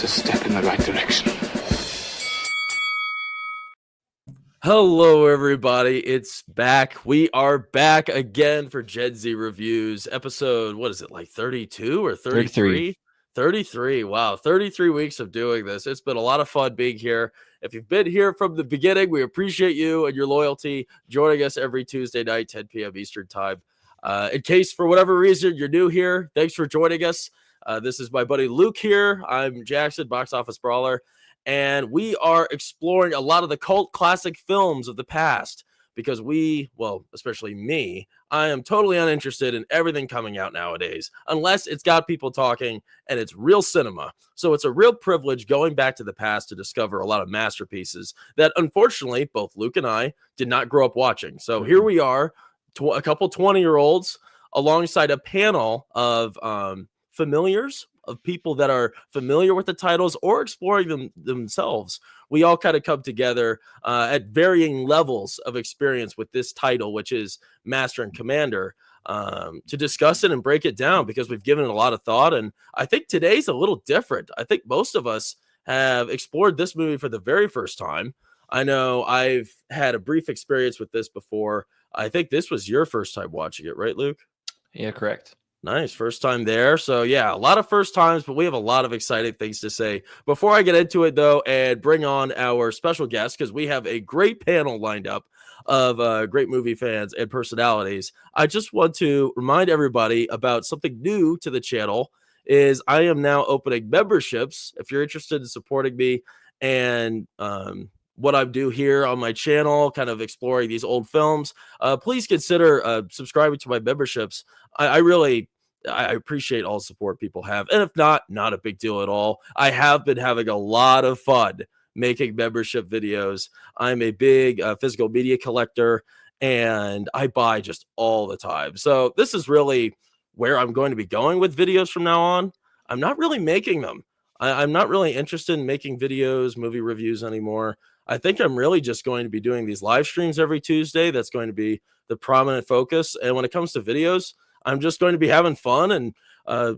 a step in the right direction. Hello, everybody. It's back. We are back again for Gen Z Reviews. Episode, what is it, like 32 or 33? 33. Wow, 33 weeks of doing this. It's been a lot of fun being here. If you've been here from the beginning, we appreciate you and your loyalty joining us every Tuesday night, 10 p.m. Eastern Time. In case, for whatever reason, you're new here, thanks for joining us. This is my buddy Luke here. I'm Jackson, Box Office Brawler. And we are exploring a lot of the cult classic films of the past because especially me, I am totally uninterested in everything coming out nowadays, unless it's got people talking and it's real cinema. So it's a real privilege going back to the past to discover a lot of masterpieces that, unfortunately, both Luke and I did not grow up watching. So here we are, a couple 20-year-olds alongside a panel of familiars, of people that are familiar with the titles or exploring them themselves. We all kind of come together at varying levels of experience with this title, which is Master and Commander, to discuss it and break it down because we've given it a lot of thought. And I think today's a little different. I think most of us have explored this movie for the very first time. I know I've had a brief experience with this before. I think this was your first time watching it, right, Luke? Yeah, correct. Nice. First time there. So yeah, a lot of first times, but we have a lot of exciting things to say. Before I get into it though, and bring on our special guest, because we have a great panel lined up of great movie fans and personalities, I just want to remind everybody about something new to the channel. Is I am now opening memberships. If you're interested in supporting me and what I do here on my channel, kind of exploring these old films, please consider subscribing to my memberships. I appreciate all the support people have. And if not a big deal at all. I have been having a lot of fun making membership videos. I'm a big physical media collector and I buy just all the time. So this is really where I'm going to be going with videos from now on. I'm not really making them. I'm not really interested in making videos, movie reviews anymore. I think I'm really just going to be doing these live streams every Tuesday. That's going to be the prominent focus. And when it comes to videos, I'm just going to be having fun and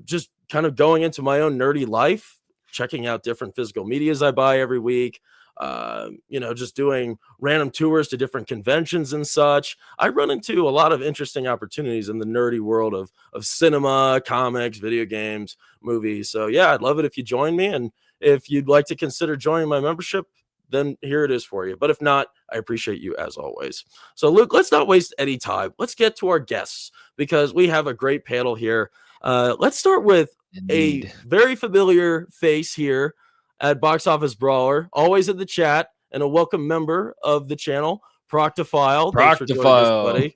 just kind of going into my own nerdy life, checking out different physical medias I buy every week, just doing random tours to different conventions and such. I run into a lot of interesting opportunities in the nerdy world of cinema, comics, video games, movies. So yeah, I'd love it if you join me. And if you'd like to consider joining my membership, then here it is for you. But if not, I appreciate you as always. So Luke, let's not waste any time. Let's get to our guests because we have a great panel here. Let's start with a very familiar face here at Box Office Brawler, always in the chat and a welcome member of the channel, Proctophile. Thanks for joining us, buddy.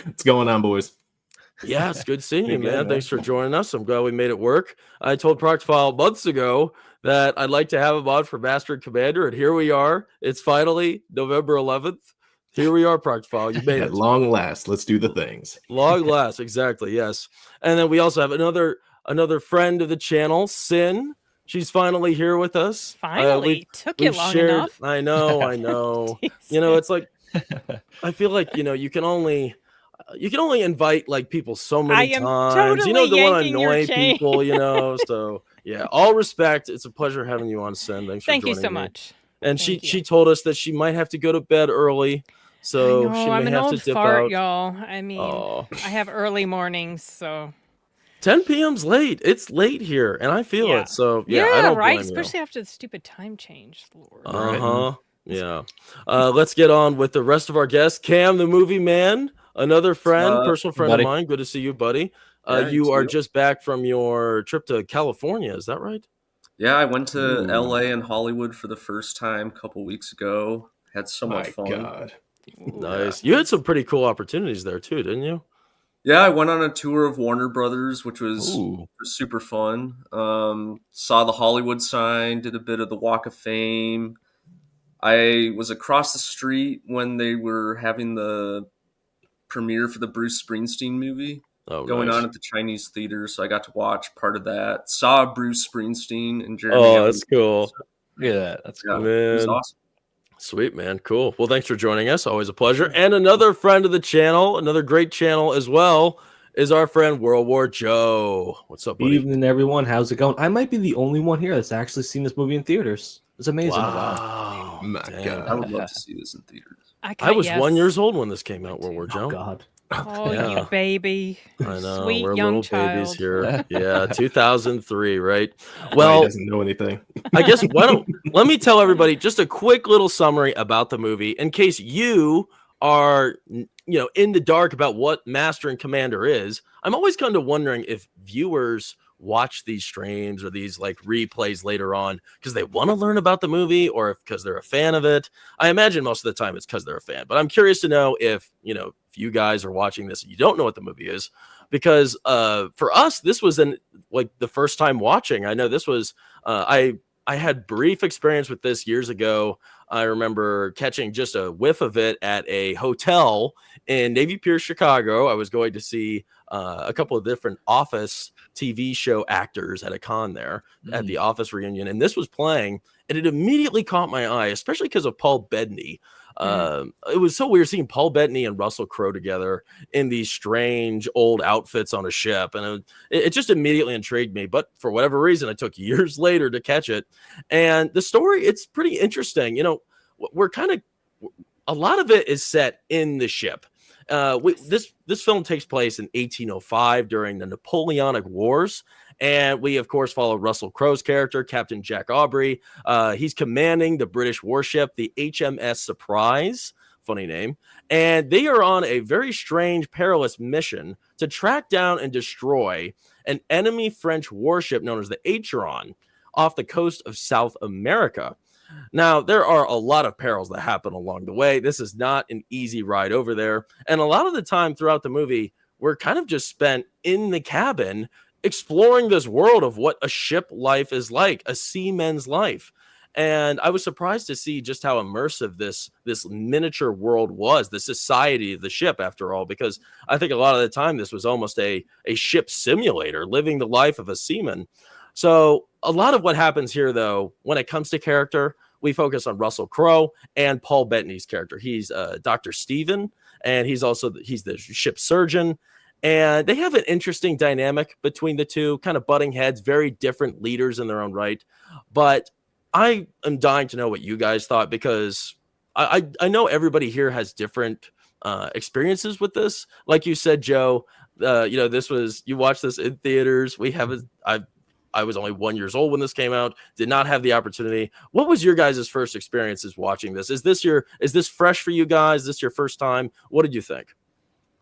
What's going on, boys? Yeah, it's good seeing you, man. Thanks for joining us. I'm glad we made it work. I told Proctophile months ago that I'd like to have him on for Master and Commander, and here we are. It's finally November 11th. Here we are, Proctophile. You made it. At long last, let's do the things. Long last, exactly, yes. And then we also have another friend of the channel, Sin. She's finally here with us. Finally, took you long enough. I know. It's like I feel like you can only invite like people so many times. Totally don't want to annoy people. So yeah, all respect. It's a pleasure having you on, Sin. Thanks for joining me. Thank you so much. And she told us that she might have to go to bed early, so she may have to dip out. Y'all. I mean, I have early mornings, so 10 p.m.'s late. It's late here, and I feel it. So yeah, I don't blame you. Especially after the stupid time change. Lord. Right? Yeah. Let's get on with the rest of our guests. Cam, the movie man, another friend, personal friend of mine. Good to see you, buddy. You are just back from your trip to California. Is that right? Yeah, I went to LA and Hollywood for the first time a couple weeks ago. Had so much fun. God. Nice. You had some pretty cool opportunities there too, didn't you? Yeah, I went on a tour of Warner Brothers, which was super fun. Saw the Hollywood sign, did a bit of the Walk of Fame. I was across the street when they were having the premiere for the Bruce Springsteen movie going on at the Chinese theater, so I got to watch part of that. Saw Bruce Springsteen and Jeremy. Oh, that's cool. Yeah, that's cool. Man. It was awesome. Sweet, man. Cool. Well, thanks for joining us. Always a pleasure. And another friend of the channel, another great channel as well, is our friend World War Joe. What's up, buddy? Evening, everyone. How's it going? I might be the only one here that's actually seen this movie in theaters. It's amazing. Wow. My Dang. God. I would love to see this in theaters. I was 1 year old when this came out, World War Oh, Joe. God. Oh, Yeah. you baby. I know. Sweet We're young little child. babies here. Yeah, 2003, right? Well, Well, he doesn't know anything. I guess let me tell everybody just a quick little summary about the movie in case you are in the dark about what Master and Commander is. I'm always kind of wondering if viewers watch these streams or these like replays later on because they want to learn about the movie or if because they're a fan of it. I imagine most of the time it's because they're a fan, but I'm curious to know if if you guys are watching this and you don't know what the movie is, because for us this was the first time watching. I know this was I had brief experience with this years ago. I remember catching just a whiff of it at a hotel in Navy Pier, Chicago. I was going to see a couple of different Office TV show actors at a con there at the Office reunion, and this was playing, and it immediately caught my eye, especially because of Paul Bettany. It was so weird seeing Paul Bettany and Russell Crowe together in these strange old outfits on a ship, and it just immediately intrigued me. But for whatever reason, it took years later to catch it. And the story, it's pretty interesting. We're kind of a lot of it is set in the ship. This film takes place in 1805 during the Napoleonic Wars. And we, of course, follow Russell Crowe's character, Captain Jack Aubrey. He's commanding the British warship, the HMS Surprise, funny name. And they are on a very strange, perilous mission to track down and destroy an enemy French warship known as the Acheron off the coast of South America. Now, there are a lot of perils that happen along the way. This is not an easy ride over there. And a lot of the time throughout the movie, we're kind of just spent in the cabin exploring this world of what a ship life is like, a seaman's life. And I was surprised to see just how immersive this miniature world was, the society of the ship, after all, because I think a lot of the time this was almost a ship simulator, living the life of a seaman. So a lot of what happens here, though, when it comes to character, we focus on Russell Crowe and Paul Bettany's character. He's Dr. Stephen, and he's the ship surgeon. And they have an interesting dynamic between the two, kind of butting heads, very different leaders in their own right. But I am dying to know what you guys thought, because I know everybody here has different experiences with this. Like you said, Joe, you watched this in theaters. I was only 1 year old when this came out, did not have the opportunity. What was your guys' first experiences watching this? Is this fresh for you guys? Is this your first time? What did you think?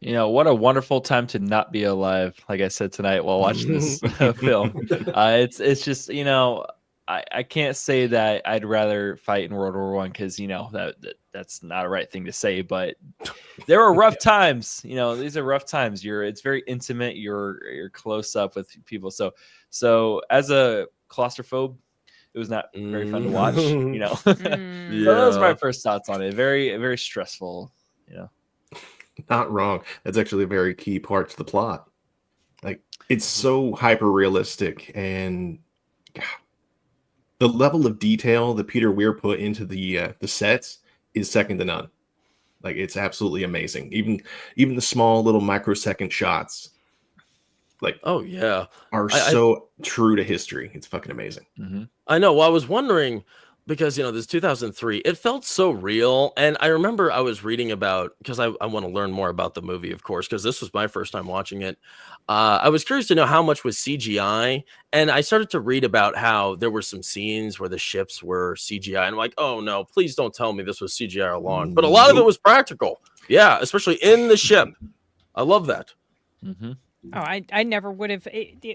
What a wonderful time to not be alive, like I said tonight while watching this film. It's just, I can't say that I'd rather fight in World War I, because that's not a right thing to say, but there were rough times. These are rough times. It's very intimate. You're close up with people. So as a claustrophobe, it was not very fun to watch. Yeah. So that was my first thoughts on it. Very, very stressful. Not wrong. That's actually a very key part to the plot. Like, it's so hyper realistic, and the level of detail that Peter Weir put into the sets is second to none. Like, it's absolutely amazing. Even the small little microsecond shots, like, oh yeah, are so true to history. It's fucking amazing. Mm-hmm. I know. Well, I was wondering, because this 2003, it felt so real. And I remember I was reading about, because I want to learn more about the movie, of course, because this was my first time watching it. I was curious to know how much was CGI, and I started to read about how there were some scenes where the ships were CGI, and I'm like, oh no, please don't tell me this was CGI all along. But a lot of it was practical. Yeah, especially in the ship. I love that. Mm-hmm. Oh, I never would have.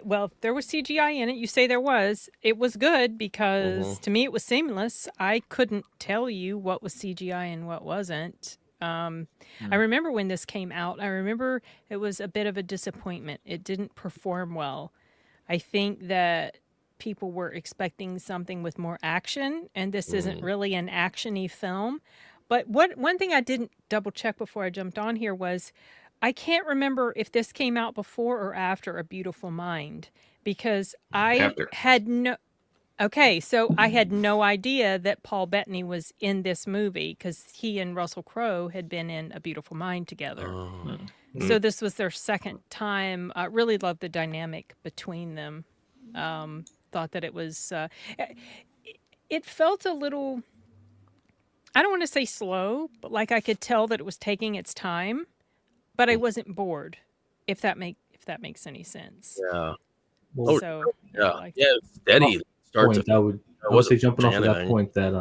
Well, there was CGI in it. You say there was. It was good because to me it was seamless. I couldn't tell you what was CGI and what wasn't. I remember when this came out, I remember it was a bit of a disappointment. It didn't perform well. I think that people were expecting something with more action, and this isn't really an action-y film. But one thing I didn't double check before I jumped on here was, I can't remember if this came out before or after A Beautiful Mind, because had no idea that Paul Bettany was in this movie, because he and Russell Crowe had been in A Beautiful Mind together. So this was their second time. Really loved the dynamic between them. Thought that it was. It felt a little. I don't want to say slow, but like I could tell that it was taking its time, but I wasn't bored. If that makes any sense. Yeah. Well, So Yeah. I like Yeah. It's steady. Start point, to. I would say jumping off of that point that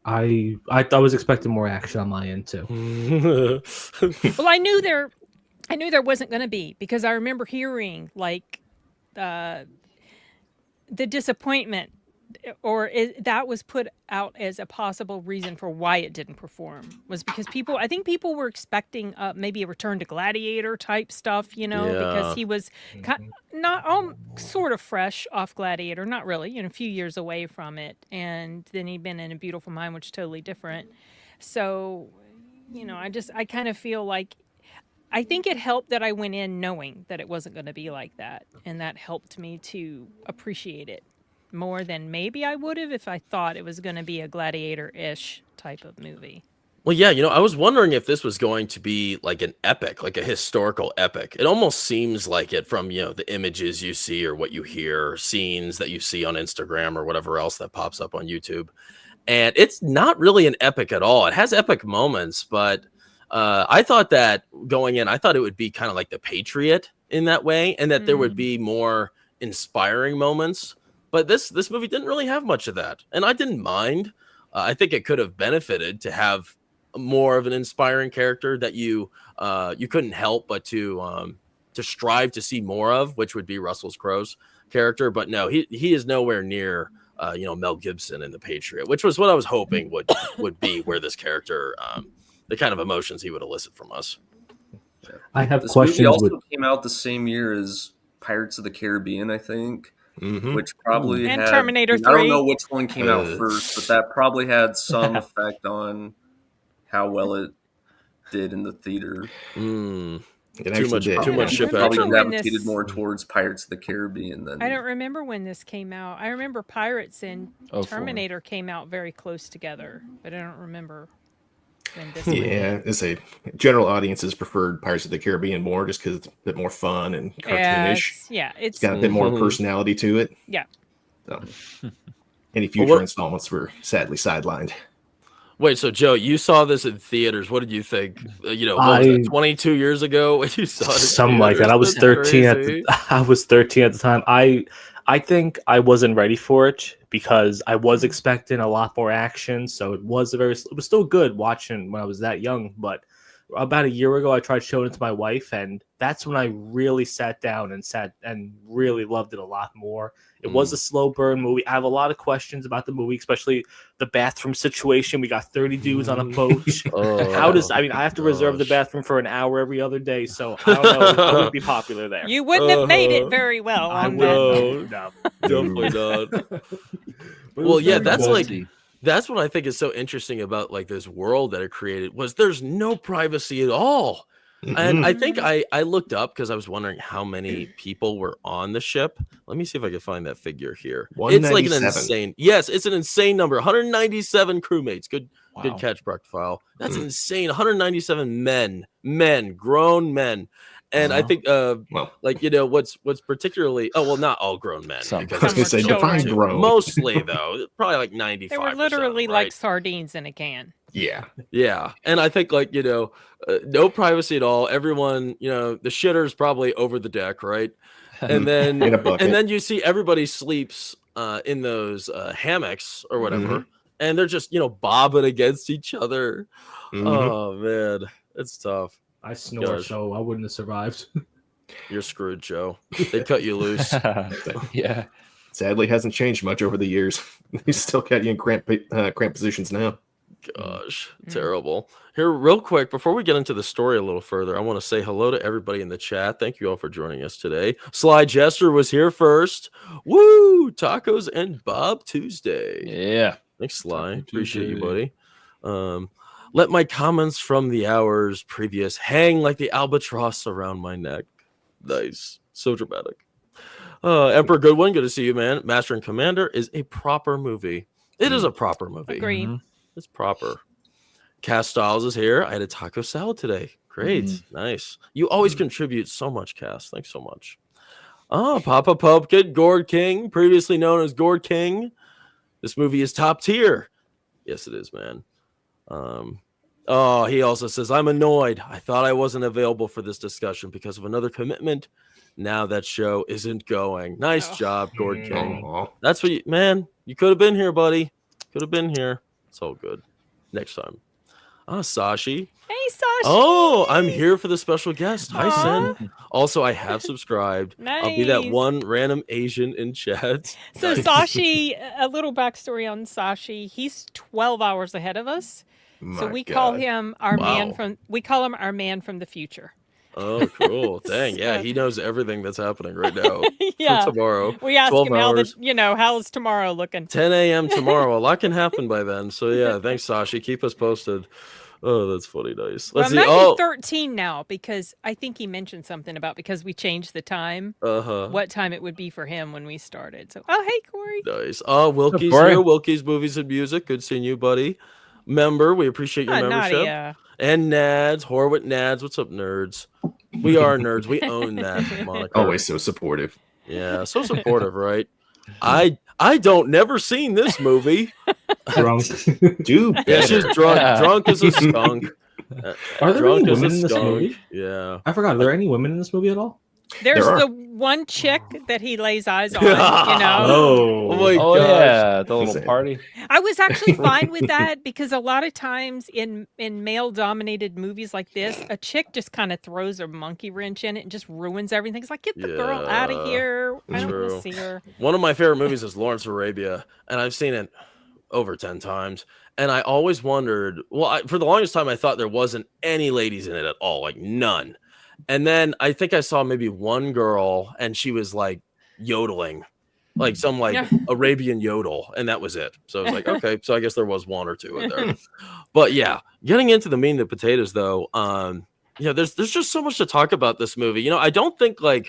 I was expecting more action on my end too. Well, I knew there wasn't going to be, because I remember hearing like the disappointment, or that was put out as a possible reason for why it didn't perform, was because I think people were expecting maybe a return to Gladiator type stuff, because he was not sort of fresh off Gladiator, not really, a few years away from it, and then he'd been in A Beautiful Mind, which is totally different. So, I kind of feel like, I think it helped that I went in knowing that it wasn't going to be like that, and that helped me to appreciate it more than maybe I would have if I thought it was going to be a Gladiator-ish type of movie. Well, yeah, I was wondering if this was going to be like an epic, like a historical epic. It almost seems like it from, the images you see or what you hear, scenes that you see on Instagram or whatever else that pops up on YouTube. And it's not really an epic at all. It has epic moments, but I thought that going in, I thought it would be kind of like The Patriot in that way, and that there would be more inspiring moments. But this movie didn't really have much of that, and I didn't mind. I think it could have benefited to have more of an inspiring character that you couldn't help but to strive to see more of, which would be Russell Crowe's character. But no, he is nowhere near Mel Gibson in The Patriot, which was what I was hoping would be where this character, the kind of emotions he would elicit from us. I have this questions. Movie also came out the same year as Pirates of the Caribbean, I think. Mm-hmm. Which probably and had Terminator 3. I don't know which one came out first, but that probably had some effect on how well it did in the theater. Too Too much ship Probably action. gravitated more towards Pirates of the Caribbean than. I don't remember when this came out. I remember Pirates and Terminator came out very close together, but I don't remember when this. It's a general audiences preferred Pirates of the Caribbean more just because it's a bit more fun and cartoonish. It's got a bit more personality to it. Yeah. So, any future installments were sadly sidelined. Wait, so Joe, you saw this in theaters. What did you think? What was it, 22 years ago when you saw it? Something like that. I was 13 at the time. I think I wasn't ready for it because I was expecting a lot more action. So it was still good watching when I was that young. But about a year ago, I tried showing it to my wife, and that's when I really sat down and really loved it a lot more. It was a slow burn movie. I have a lot of questions about the movie, especially the bathroom situation. We got 30 dudes on a boat. I have to reserve the bathroom for an hour every other day, so I don't know. I wouldn't be popular there. You wouldn't have made it very well on that. No, definitely not. Well, yeah, that's what I think is so interesting about like this world that it created was there's no privacy at all. And I think I looked up because I was wondering how many people were on the ship. Let me see if I can find that figure here. It's like an insane. Yes, it's an insane number. 197 crewmates. Good catch, Brockfile. That's insane. 197 men, grown men. And I think, what's particularly, not all grown men. Because I was going to say, define grown. Mostly, though, probably like 95%. They were literally right? like sardines in a can. Yeah. Yeah. And I think no privacy at all. Everyone, the shitter's probably over the deck, right? And then, and then you see everybody sleeps in those hammocks or whatever. And they're just, bobbing against each other. Oh, man. It's tough. I snore, so I wouldn't have survived. You're screwed, Joe. They cut you loose. Yeah. Sadly, hasn't changed much over the years. They still got you in cramped positions now. Gosh, terrible. Here, real quick, before we get into the story a little further, I want to say hello to everybody in the chat. Thank you all for joining us today. Sly Jester was here first. Woo! Tacos and Bob Tuesday. Yeah. Thanks, Sly. Appreciate you, buddy. Let my comments from the hours previous hang like the albatross around my neck. Nice. So dramatic. Emperor Goodwin, good to see you, man. Master and Commander is a proper movie. It is a proper movie. Agreed. It's proper. Cass Styles is here. I had a taco salad today. Great. Nice. You always contribute so much, Cass. Thanks so much. Papa Pumpkin, Gord King, previously known as Gord King. This movie is top tier. Yes, it is, man. He also says, I'm annoyed. I thought I wasn't available for this discussion because of another commitment. Now that show isn't going. Nice job, Gord King. That's what you could have been here, buddy. Could have been here. It's all good. Next time. Sashi. Hey, Sashi. Oh, I'm here for the special guest. Hi, Sin. Also, I have subscribed. Nice. I'll be that one random Asian in chat. So Sashi, a little backstory on Sashi. He's 12 hours ahead of us. So we call him our man from the future. Oh, cool. Dang. Yeah, he knows everything that's happening right now. Yeah. For tomorrow. We ask him hours. how's tomorrow looking? 10 a.m. tomorrow. A lot can happen by then. So yeah, thanks, Sashi. Keep us posted. Oh, that's funny. Nice. Let's see. I'm 13 now because I think he mentioned something about because we changed the time. What time it would be for him when we started. So, hey, Corey. Nice. Wilkie's here. Wilkie's Movies and Music. Good seeing you, buddy. Member, we appreciate your membership. Nadia. And Nads, Horwit Nads. What's up, nerds? We are nerds. We own that moniker. Always so supportive. Yeah, so supportive, right? I don't never seen this movie. Drunk. Dude, Yeah, she's drunk. Drunk as a skunk. Are there any women in this movie? Yeah. I forgot. Are there any women in this movie at all? There's the one chick that he lays eyes on, you know. Oh my gosh. Yeah, the little party. I was actually fine with that because a lot of times in male-dominated movies like this, a chick just kind of throws a monkey wrench in it and just ruins everything. It's like, get the girl out of here. I don't want to see her. One of my favorite movies is Lawrence of Arabia, and I've seen it over 10 times. And I always wondered, for the longest time, I thought there wasn't any ladies in it at all, like none. And then I think I saw maybe one girl and she was like yodeling, like some Arabian yodel. And that was it. So I was like, okay, so I guess there was one or two in there. But yeah, getting into the meat and the potatoes though. There's just so much to talk about this movie. I don't think I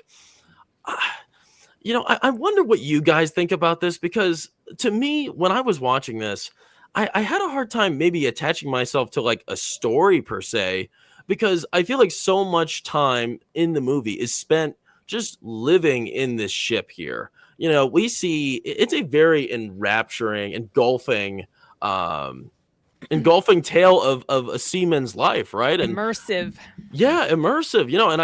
wonder what you guys think about this, because to me, when I was watching this, I had a hard time maybe attaching myself to like a story per se, because I feel like so much time in the movie is spent just living in this ship here. We see it's a very enrapturing, engulfing tale of a seaman's life, right? And immersive. Yeah, immersive, and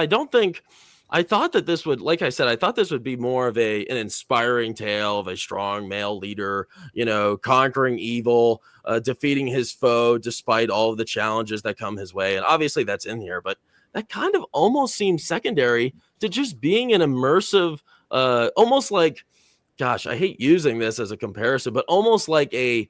I thought that this would, like I said, I thought this would be more of an inspiring tale of a strong male leader, conquering evil, defeating his foe despite all of the challenges that come his way. And obviously that's in here, but that kind of almost seems secondary to just being an immersive, almost like, gosh, I hate using this as a comparison, but almost like the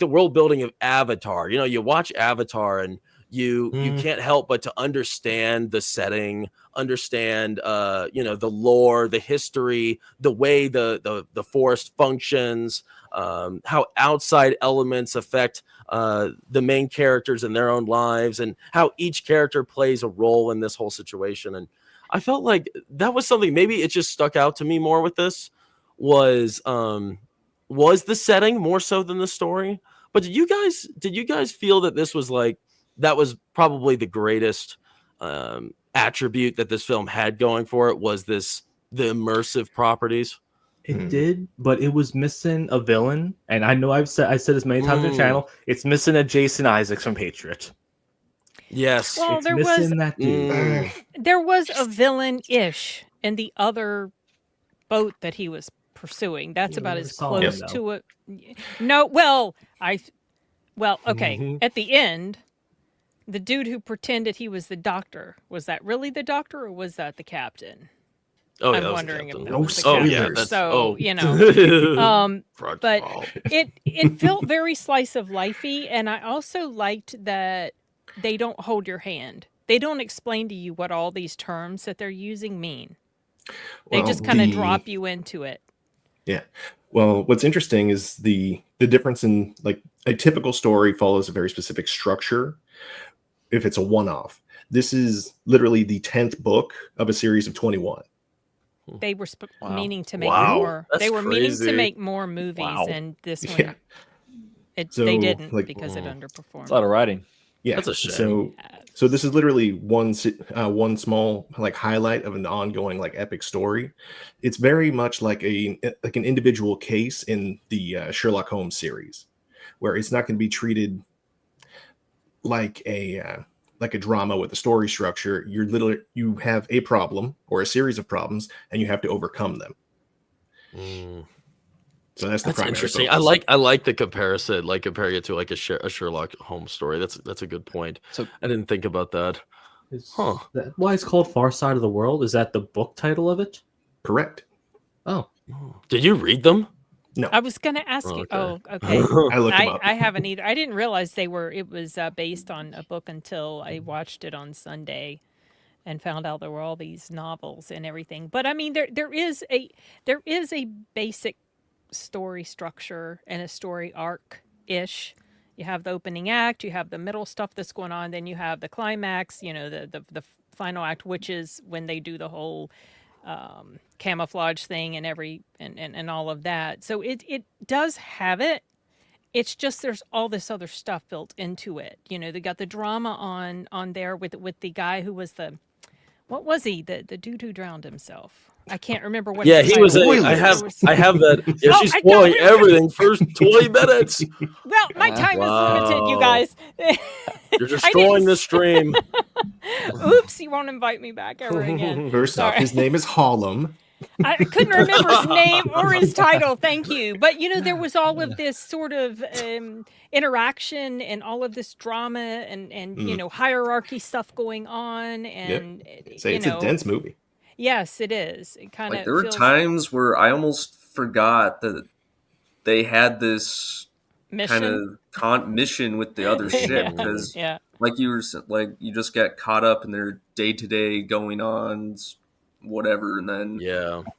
world building of Avatar. You watch Avatar and you can't help but to understand the setting, understand the lore, the history, the way the forest functions, how outside elements affect the main characters in their own lives, and how each character plays a role in this whole situation. And I felt like that was something, maybe it just stuck out to me more with this, was the setting more so than the story. But did you guys feel that this was that was probably the greatest attribute that this film had going for it, was the immersive properties? It did, but it was missing a villain. And I know I said this many times on the channel. It's missing a Jason Isaacs from Patriot. Yes. Well, it's missing that dude. There was a villain-ish in the other boat that he was pursuing. That's about as close to it. No, okay. At the end, the dude who pretended he was the doctor, was that really the doctor or was that the captain? Oh, I'm wondering if no spoilers. But it felt very slice of lifey, and I also liked that they don't hold your hand. They don't explain to you what all these terms that they're using mean. They just kind of drop you into it. Yeah. Well, what's interesting is the difference in, like, a typical story follows a very specific structure. If it's a one-off, this is literally the 10th book of a series of 21. They were meaning to make more. That's they were crazy. meaning to make more movies, and this one, they didn't because it underperformed. It's a lot of writing. Yeah, That's a shame. So this is literally one small like highlight of an ongoing like epic story. It's very much like an individual case in the Sherlock Holmes series, where it's not going to be treated like a drama with a story structure. You have a problem or a series of problems, and you have to overcome them. So that's the primary interesting. focus. I like the comparison, like comparing it to like a Sherlock Holmes story. That's a good point. So I didn't think about that. Is that why it's called Far Side of the World? Is that the book title of it? Correct. Oh, did you read them? No, I was going to ask you. Oh, okay. I looked them up. I haven't either. I didn't realize it was based on a book until I watched it on Sunday and found out there were all these novels and everything. But I mean, there is a basic story structure and a story arc-ish. You have the opening act, you have the middle stuff that's going on, then you have the climax, you know, the final act, which is when they do the whole camouflage thing and all of that. So it does have it. It's just there's all this other stuff built into it. You know, they got the drama on there with the guy who was what was he? The dude who drowned himself. I can't remember what. Yeah, he was. Spoilers. I have that. Yeah, she's I spoiling don't remember. everything first 20 minutes. Well, my time is limited, you Wow. guys. You're destroying the stream. Oops, you won't invite me back ever again. First off, Sorry. his name is Hollom. I couldn't remember his name or his title. Thank you. But, you know, there was all of this sort of interaction and all of this drama and you know, hierarchy stuff going on. And, It's a dense movie. Yes, it is. It kind of Like there were times where I almost forgot that they had this mission. kind of mission with the other ship because, Yeah. like you just get caught up in their day-to-day going on, whatever, and then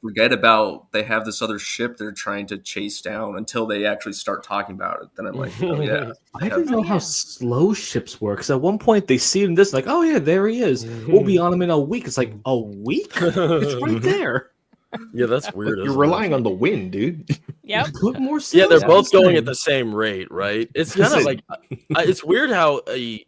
forget about they have this other ship they're trying to chase down until they actually start talking about it. Then I'm like, oh yeah. I didn't know how slow ships work. Because at one point they see him, this like, oh yeah, there he is. We'll be on him in a week. It's like a week. It's right there. Yeah, that's weird. You're relying on the wind, dude. Yep. Put more. Yeah, they're sails both on going this at the same rate, right? It's kind of like it's weird how a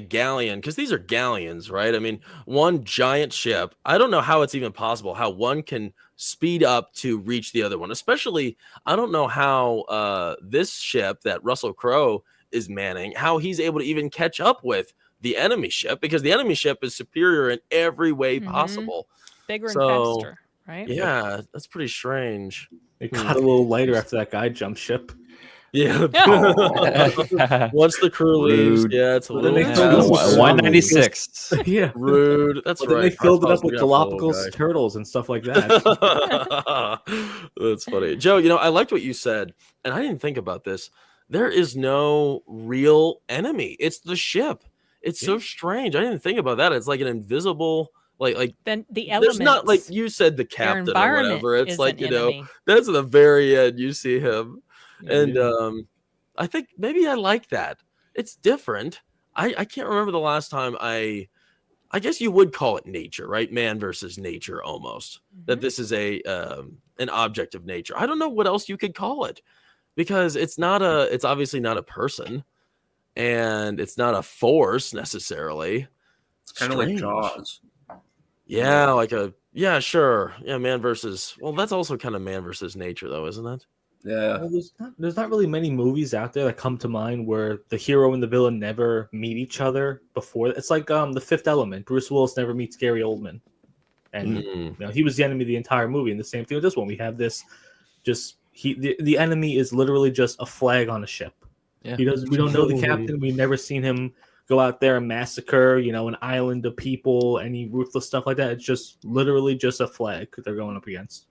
galleon, because these are galleons, right? I mean, one giant ship. I don't know how it's even possible how one can speed up to reach the other one. Especially, I don't know how this ship that Russell Crowe is manning, how he's able to even catch up with the enemy ship, because the enemy ship is superior in every way possible. Bigger and faster, right? Yeah, that's pretty strange. It got a little later after that guy jumped ship. Yeah. Once the crew leaves, yeah, it's a little they filled it up 196. Yeah, rude. That's Then right. they filled it up with Yeah, Galapagos guy. turtles and stuff like that. That's funny. Joe, you know, I liked what you said, and I didn't think about this. There is no real enemy. It's the ship. It's so strange. I didn't think about that. It's like an invisible, like then the there's elements. not, like you said, the Their captain or environment whatever. It's is like, an you know, enemy. that's at the very end. You see him. And Yeah. I think maybe I like that. It's different. I can't remember the last time I guess you would call it nature, right? Man versus nature almost. That this is an object of nature. I don't know what else you could call it, because it's obviously not a person, and it's not a force necessarily. It's kind of like Jaws. Yeah, sure. Yeah, man versus, well, that's also kind of man versus nature though, isn't it? Yeah. Well, there's not really many movies out there that come to mind where the hero and the villain never meet each other before. It's like The Fifth Element. Bruce Willis never meets Gary Oldman, and you know, he was the enemy of the entire movie. And the same thing with this one. We have this, the enemy is literally just a flag on a ship. Yeah. We don't know the captain. We've never seen him go out there and massacre, you know, an island of people, any ruthless stuff like that. It's just literally just a flag they're going up against.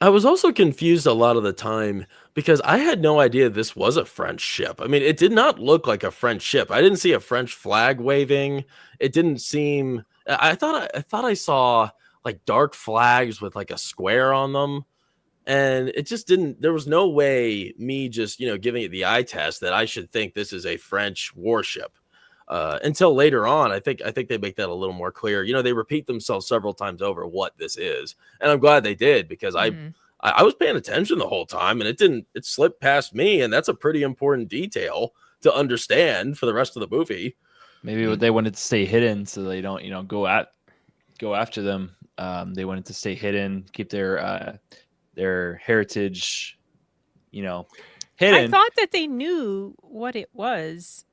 I was also confused a lot of the time because I had no idea this was a French ship. I mean, it did not look like a French ship. I didn't see a French flag waving. It didn't seem. I thought I saw like dark flags with like a square on them, and it just didn't. There was no way me just, you know, giving it the eye test that I should think this is a French warship. Until later on, I think they make that a little more clear. You know, they repeat themselves several times over what this is, and I'm glad they did, because I was paying attention the whole time, and it slipped past me, and that's a pretty important detail to understand for the rest of the movie. Maybe they wanted to stay hidden so they don't, go after them. They wanted to stay hidden, keep their heritage, hidden. I thought that they knew what it was,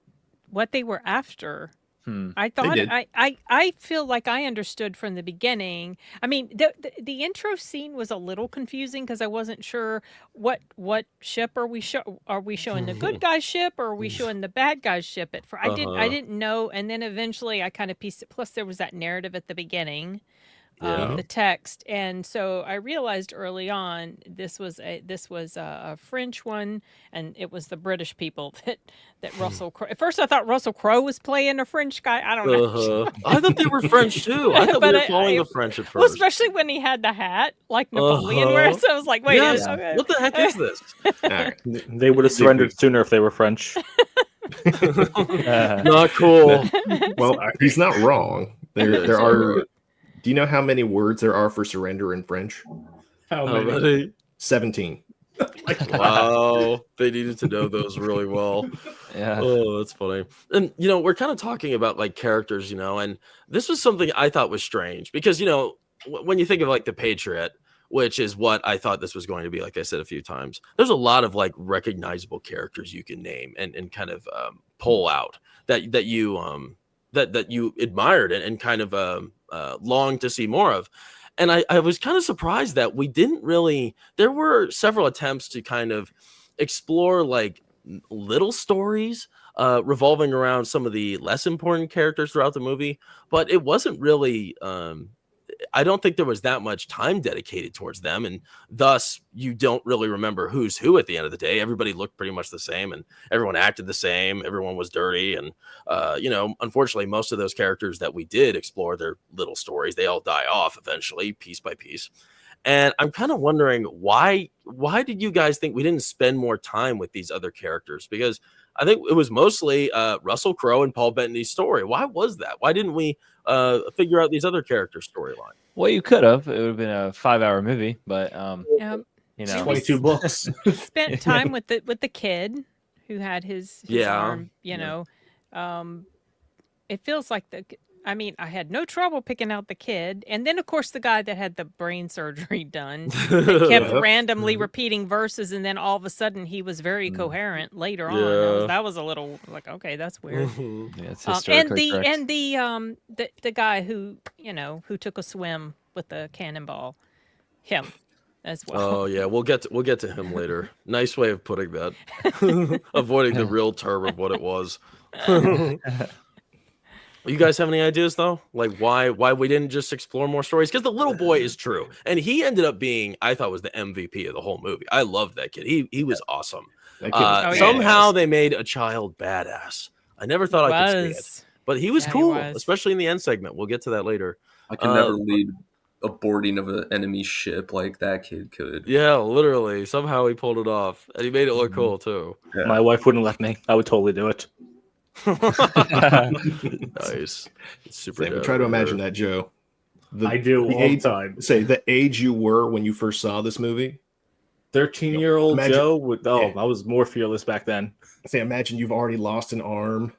what they were after. I thought I feel like I understood from the beginning. I mean, the intro scene was a little confusing because I wasn't sure what ship are we showing, the good guy's ship, or are we showing the bad guy's ship at first. I didn't know, and then eventually I kind of pieced it. Plus there was that narrative at the beginning. The text, and so I realized early on this was a French one, and it was the British people that Russell Crowe. At first, I thought Russell Crowe was playing a French guy. I don't know. I thought they were French too. I thought we were following the French at first. Well, especially when he had the hat like Napoleon wears. So I was like, wait, okay. What the heck is this? They would have surrendered sooner if they were French. Not cool. Well, he's not wrong. There are. Do you know how many words there are for surrender in French? How many? 17. Wow, they needed to know those really well. Yeah. Oh, that's funny. And we're kind of talking about like characters, and this was something I thought was strange because when you think of like the Patriot, which is what I thought this was going to be, like I said a few times, there's a lot of like recognizable characters you can name and kind of pull out that you admired and kind of longed to see more of. And I was kind of surprised that we didn't really, there were several attempts to kind of explore like little stories revolving around some of the less important characters throughout the movie, but it wasn't really, I don't think there was that much time dedicated towards them, and thus you don't really remember who's who at the end of the day. Everybody looked pretty much the same, and everyone acted the same. Everyone was dirty, and unfortunately, most of those characters that we did explore their little stories, they all die off eventually, piece by piece. And I'm kind of wondering why did you guys think we didn't spend more time with these other characters? Because I think it was mostly Russell Crowe and Paul Bettany's story. Why was that? Why didn't we figure out these other characters' storyline? Well, you could have. It would have been a 5-hour movie, but 22 books. Spent time with the kid who had his arm. It feels like I had no trouble picking out the kid. And then, of course, the guy that had the brain surgery done that kept randomly repeating verses. And then all of a sudden he was very coherent later on. That was a little like, okay, that's weird. It's and the guy who took a swim with the cannonball, him as well. Oh, yeah. We'll get to him later. Nice way of putting that. Avoiding the real term of what it was. You guys have any ideas though? Like why we didn't just explore more stories? Because the little boy is true, and he ended up being, I thought, was the MVP of the whole movie. I loved that kid. He was awesome. Somehow they made a child badass. I never thought I could see it, but he was cool, especially in the end segment. We'll get to that later. I can never lead a boarding of an enemy ship like that kid could. Yeah, literally. Somehow he pulled it off, and he made it look cool too. Yeah. My wife wouldn't let me. I would totally do it. Nice. It's super. Try to imagine that, Joe. I do all the time. Say the age you were when you first saw this movie. 13-year-old Joe would. I was more fearless back then. Say, imagine you've already lost an arm.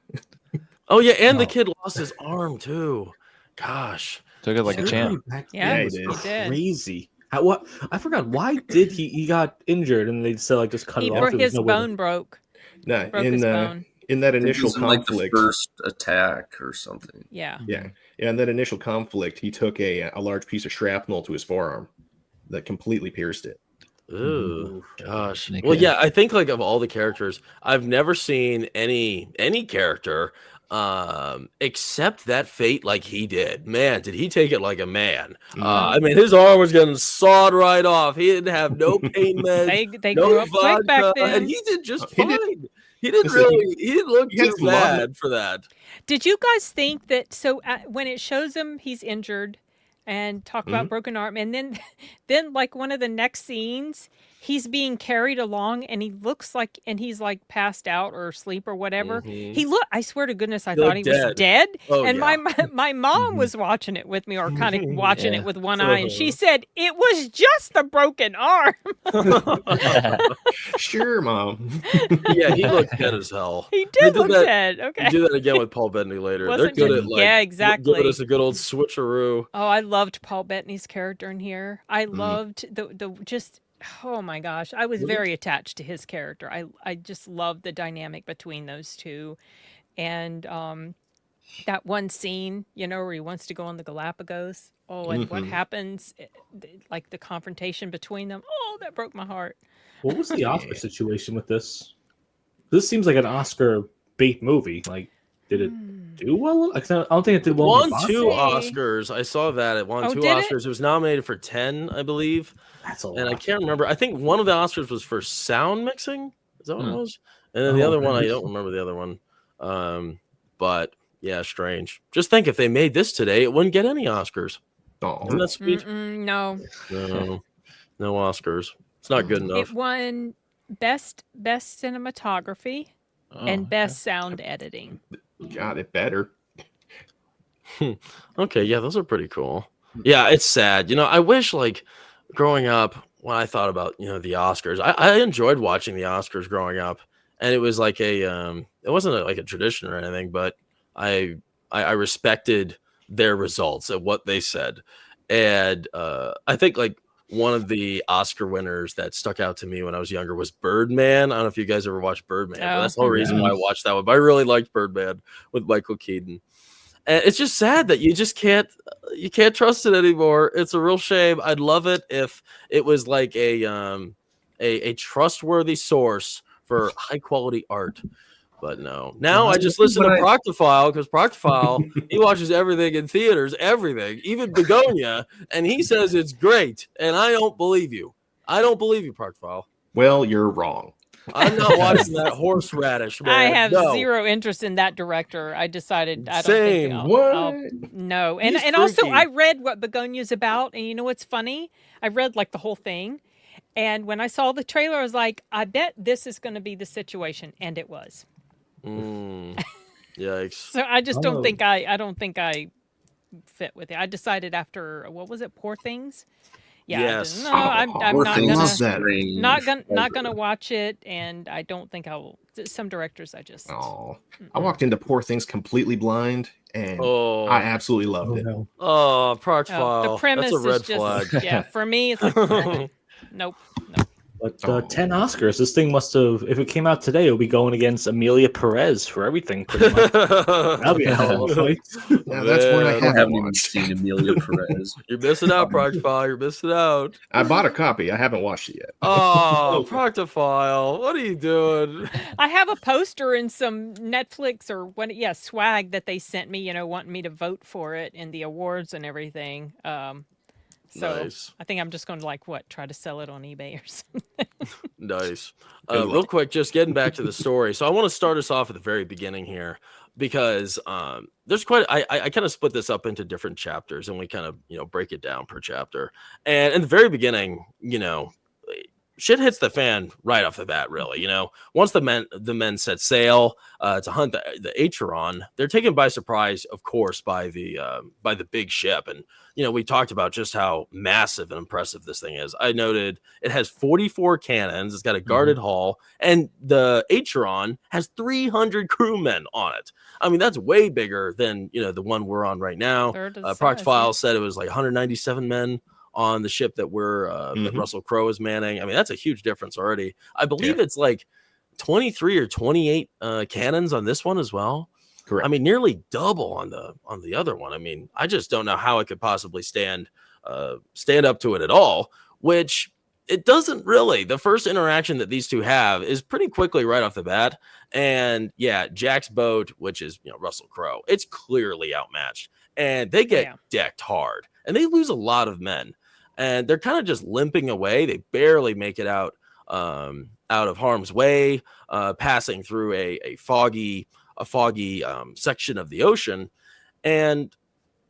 Oh yeah, and the kid lost his arm too. Gosh, took it like a champ. Yeah, it is crazy. I forgot. Why did he got injured and they said like just cut it off? His bone broke. No, in that initial conflict, like the first attack or something. Yeah. In that initial conflict, he took a large piece of shrapnel to his forearm that completely pierced it. Ooh, gosh. Well, yeah, I think like of all the characters, I've never seen any character except that fate like he did. Man, did he take it like a man. I mean, his arm was getting sawed right off. He didn't have no pain meds. They grew up quick back then. And he did just fine. He didn't look too bad for that. Did you guys think that? So when it shows him he's injured and talk about broken arm, and then like one of the next scenes, he's being carried along and he looks like, and he's like passed out or asleep or whatever. I swear to goodness, I thought he was dead. And my mom was watching it with me, or kind of watching it with one eye, and she said it was just a broken arm. Sure, Mom. Yeah, he looked dead as hell. He did look dead. Okay. Do that again with Paul Bettany later. Wasn't They're good it? at, like, Yeah, exactly. giving us a good old switcheroo. Oh, I loved Paul Bettany's character in here. I loved the just, oh my gosh, I was very attached to his character. I just loved the dynamic between those two. And that one scene, you know, where he wants to go on the Galapagos. Oh, and what happens, like the confrontation between them. Oh, that broke my heart. What was the Oscar situation with this? This seems like an Oscar bait movie. Like, did it do well? I don't think it did well. Won 2 Oscars. I saw that it won 2 Oscars. It was nominated for 10, I believe. That's a lot. And I can't remember. I think one of the Oscars was for sound mixing. Is that what it was? And then the other one, I don't remember the other one. But yeah, strange. Just think, if they made this today, it wouldn't get any Oscars. Isn't that sweet? No. No Oscars. It's not good enough. It won best cinematography and best sound editing. God, it better. Okay, yeah, those are pretty cool. Yeah, it's sad. You know, I wish, like, growing up, when I thought about, you know, the Oscars, I enjoyed watching the Oscars growing up, and it was like it wasn't like a tradition or anything, but I respected their results and what they said. And I think, like, one of the Oscar winners that stuck out to me when I was younger was Birdman. I don't know if you guys ever watched Birdman. But that's the whole reason why I watched that one. But I really liked Birdman with Michael Keaton. And it's just sad that you can't trust it anymore. It's a real shame. I'd love it if it was like a trustworthy source for high quality art. But no. Now I just listen to Proctophile, because Proctophile, he watches everything in theaters, everything, even Begonia, and he says it's great. And I don't believe you. I don't believe you, Proctophile. Well, you're wrong. I'm not watching that horseradish, man. I have zero interest in that director. I decided I don't Same. think What? no. And also I read what Begonia's about, and you know what's funny? I read like the whole thing. And when I saw the trailer, I was like, I bet this is going to be the situation, and it was. Yikes. So I just don't think I fit with it. I decided after, what was it, Poor Things? Yeah. Yes. No, I'm not gonna watch it, and I don't think I will. Some directors I just. Oh, I walked into Poor Things completely blind, and I absolutely loved it. No. Oh, Proctophile. The premise That's a red is just, flag. yeah, for me it's like nope. But 10 Oscars. This thing must have, if it came out today, it would be going against Amelia Perez for everything, pretty much. That'll be a hell of a fight. Yeah, that's what I haven't even seen Amelia Perez. You're missing out, Proctophile. You're missing out. I bought a copy. I haven't watched it yet. Oh, Proctophile. What are you doing? I have a poster and some Netflix or swag that they sent me, wanting me to vote for it in the awards and everything. So nice. I think I'm just going to try to sell it on eBay or something. Nice. Real quick, just getting back to the story. So I want to start us off at the very beginning here, because there's I kind of split this up into different chapters, and we kind of, break it down per chapter. And in the very beginning, shit hits the fan right off the bat, really. Once the men set sail to hunt the Acheron, they're taken by surprise, of course, by the big ship. And we talked about just how massive and impressive this thing is. I noted it has 44 cannons, it's got a guarded hull, and the Acheron has 300 crewmen on it. I mean, that's way bigger than the one we're on right now. Proctophile said it was like 197 men on the ship that that Russell Crowe is manning. I mean, that's a huge difference already. I believe it's like 23 or 28 cannons on this one as well. Correct. I mean, nearly double on the other one. I mean, I just don't know how it could possibly stand up to it at all, which it doesn't really. The first interaction that these two have is pretty quickly right off the bat. And yeah, Jack's boat, which is Russell Crowe, it's clearly outmatched, and they get decked hard, and they lose a lot of men. And they're kind of just limping away. They barely make it out of harm's way, passing through a foggy section of the ocean. And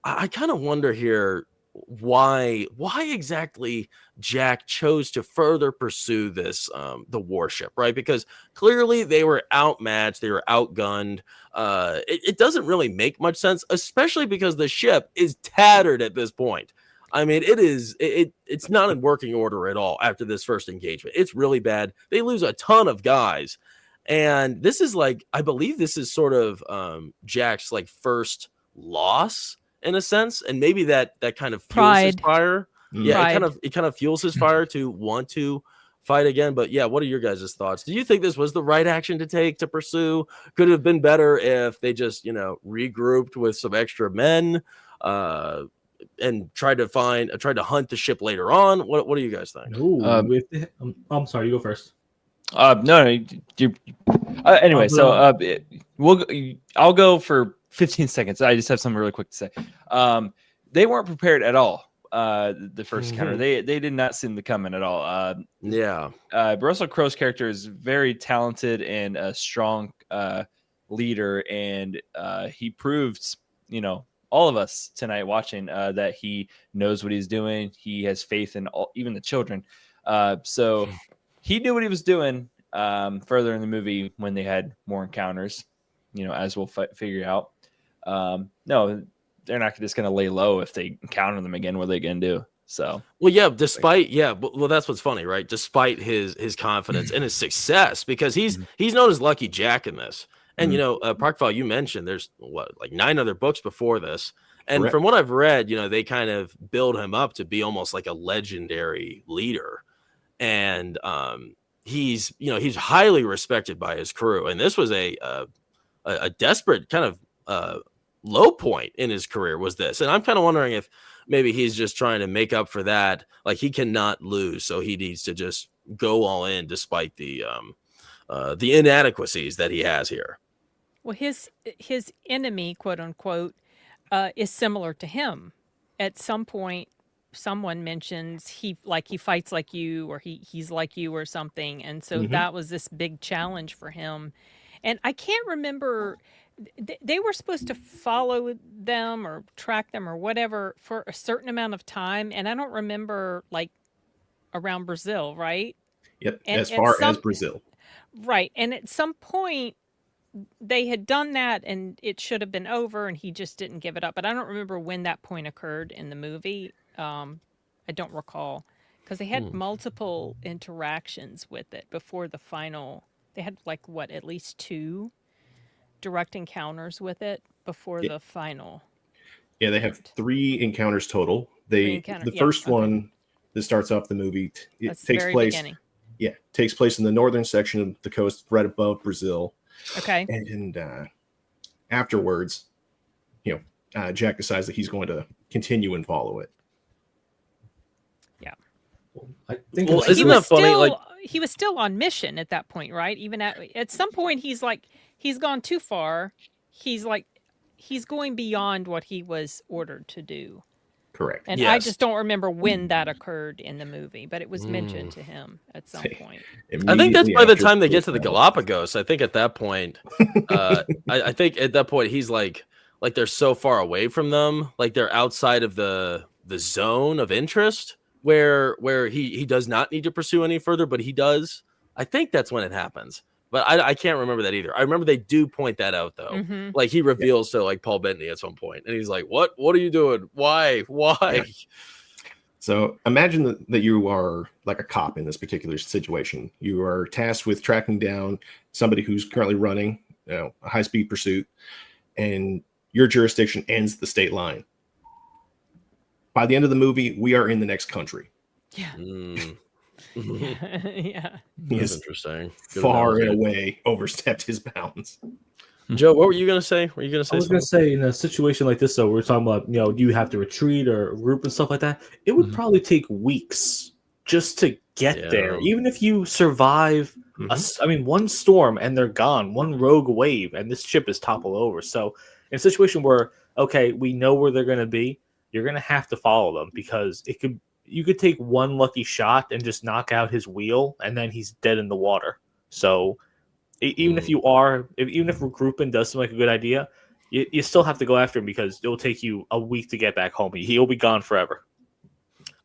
I kind of wonder here, why exactly Jack chose to further pursue this the warship, right? Because clearly they were outmatched, they were outgunned. It doesn't really make much sense, especially because the ship is tattered at this point. I mean, it's not in working order at all after this first engagement. It's really bad. They lose a ton of guys. And this is like, I believe this is sort of Jack's like first loss in a sense, and maybe that kind of fuels his Pride. fire. Yeah, Pride. it kind of fuels his fire to want to fight again. But yeah, what are your guys' thoughts? Do you think this was the right action to take to pursue? Could it have been better if they just regrouped with some extra men and tried to hunt the ship later on? What do you guys think? I'm sorry, you go first. No, anyway, so I'll go for 15 seconds. I just have something really quick to say. They weren't prepared at all. The first encounter, they did not see them coming at all. Russell Crowe's character is very talented and a strong leader, and he proved, all of us tonight watching that he knows what he's doing. He has faith in even the children. So he knew what he was doing further in the movie when they had more encounters, as we'll figure out. No, they're not just going to lay low if they encounter them again. What are they going to do? So, well, yeah, that's what's funny, right? Despite his confidence and his success, because he's known as Lucky Jack in this. And, Parkval, you mentioned there's like 9 other books before this. And Correct. From what I've read, they kind of build him up to be almost like a legendary leader. And he's highly respected by his crew. And this was a desperate kind of low point in his career was this. And I'm kind of wondering if maybe he's just trying to make up for that. Like he cannot lose. So he needs to just go all in despite the inadequacies that he has here. Well, his enemy, quote unquote, is similar to him. At some point, someone mentions he fights like you, or he's like you or something. And so that was this big challenge for him. And I can't remember, they were supposed to follow them or track them or whatever for a certain amount of time. And I don't remember, like, around Brazil, right? Yep, And as far as Brazil. Right. And at some point, they had done that and it should have been over and he just didn't give it up. But I don't remember when that point occurred in the movie. I don't recall, because they had multiple interactions with it before the final. They had at least 2 direct encounters with it before the final. Yeah, they have 3 encounters total. The first one that starts off the movie, takes place. Beginning. Yeah, takes place in the northern section of the coast, right above Brazil. Okay. And afterwards, Jack decides that he's going to continue and follow it. Yeah. I think isn't that funny? He was still on mission at that point, right? Even at some point, he's gone too far. He's going beyond what he was ordered to do. Correct. And I just don't remember when that occurred in the movie, but it was mentioned to him at some point. I think that's by the time they get to the Galapagos. I think at that point, I think at that point he's like they're so far away from them, like they're outside of the zone of interest where he does not need to pursue any further, but he does. I think that's when it happens. But I can't remember that either. I remember they do point that out, though. Mm-hmm. Like, he reveals to, like, Paul Bettany at some point. And he's like, what are you doing? Why? Yeah. So imagine that you are like a cop in this particular situation. You are tasked with tracking down somebody who's currently running a high-speed pursuit. And your jurisdiction ends the state line. By the end of the movie, we are in the next country. Yeah. Yeah. That's interesting. Good far and away overstepped his bounds. Joe, what were you going to say? I was going to say, in a situation like this, though, we're talking about, do you have to retreat or group and stuff like that? It would probably take weeks just to get there. Even if you survive, one storm and they're gone, one rogue wave, and this ship is toppled over. So in a situation where, okay, we know where they're going to be, you're going to have to follow them, because you could take one lucky shot and just knock out his wheel, and then he's dead in the water. So even if regrouping does seem like a good idea, you still have to go after him because it'll take you a week to get back home. He'll be gone forever.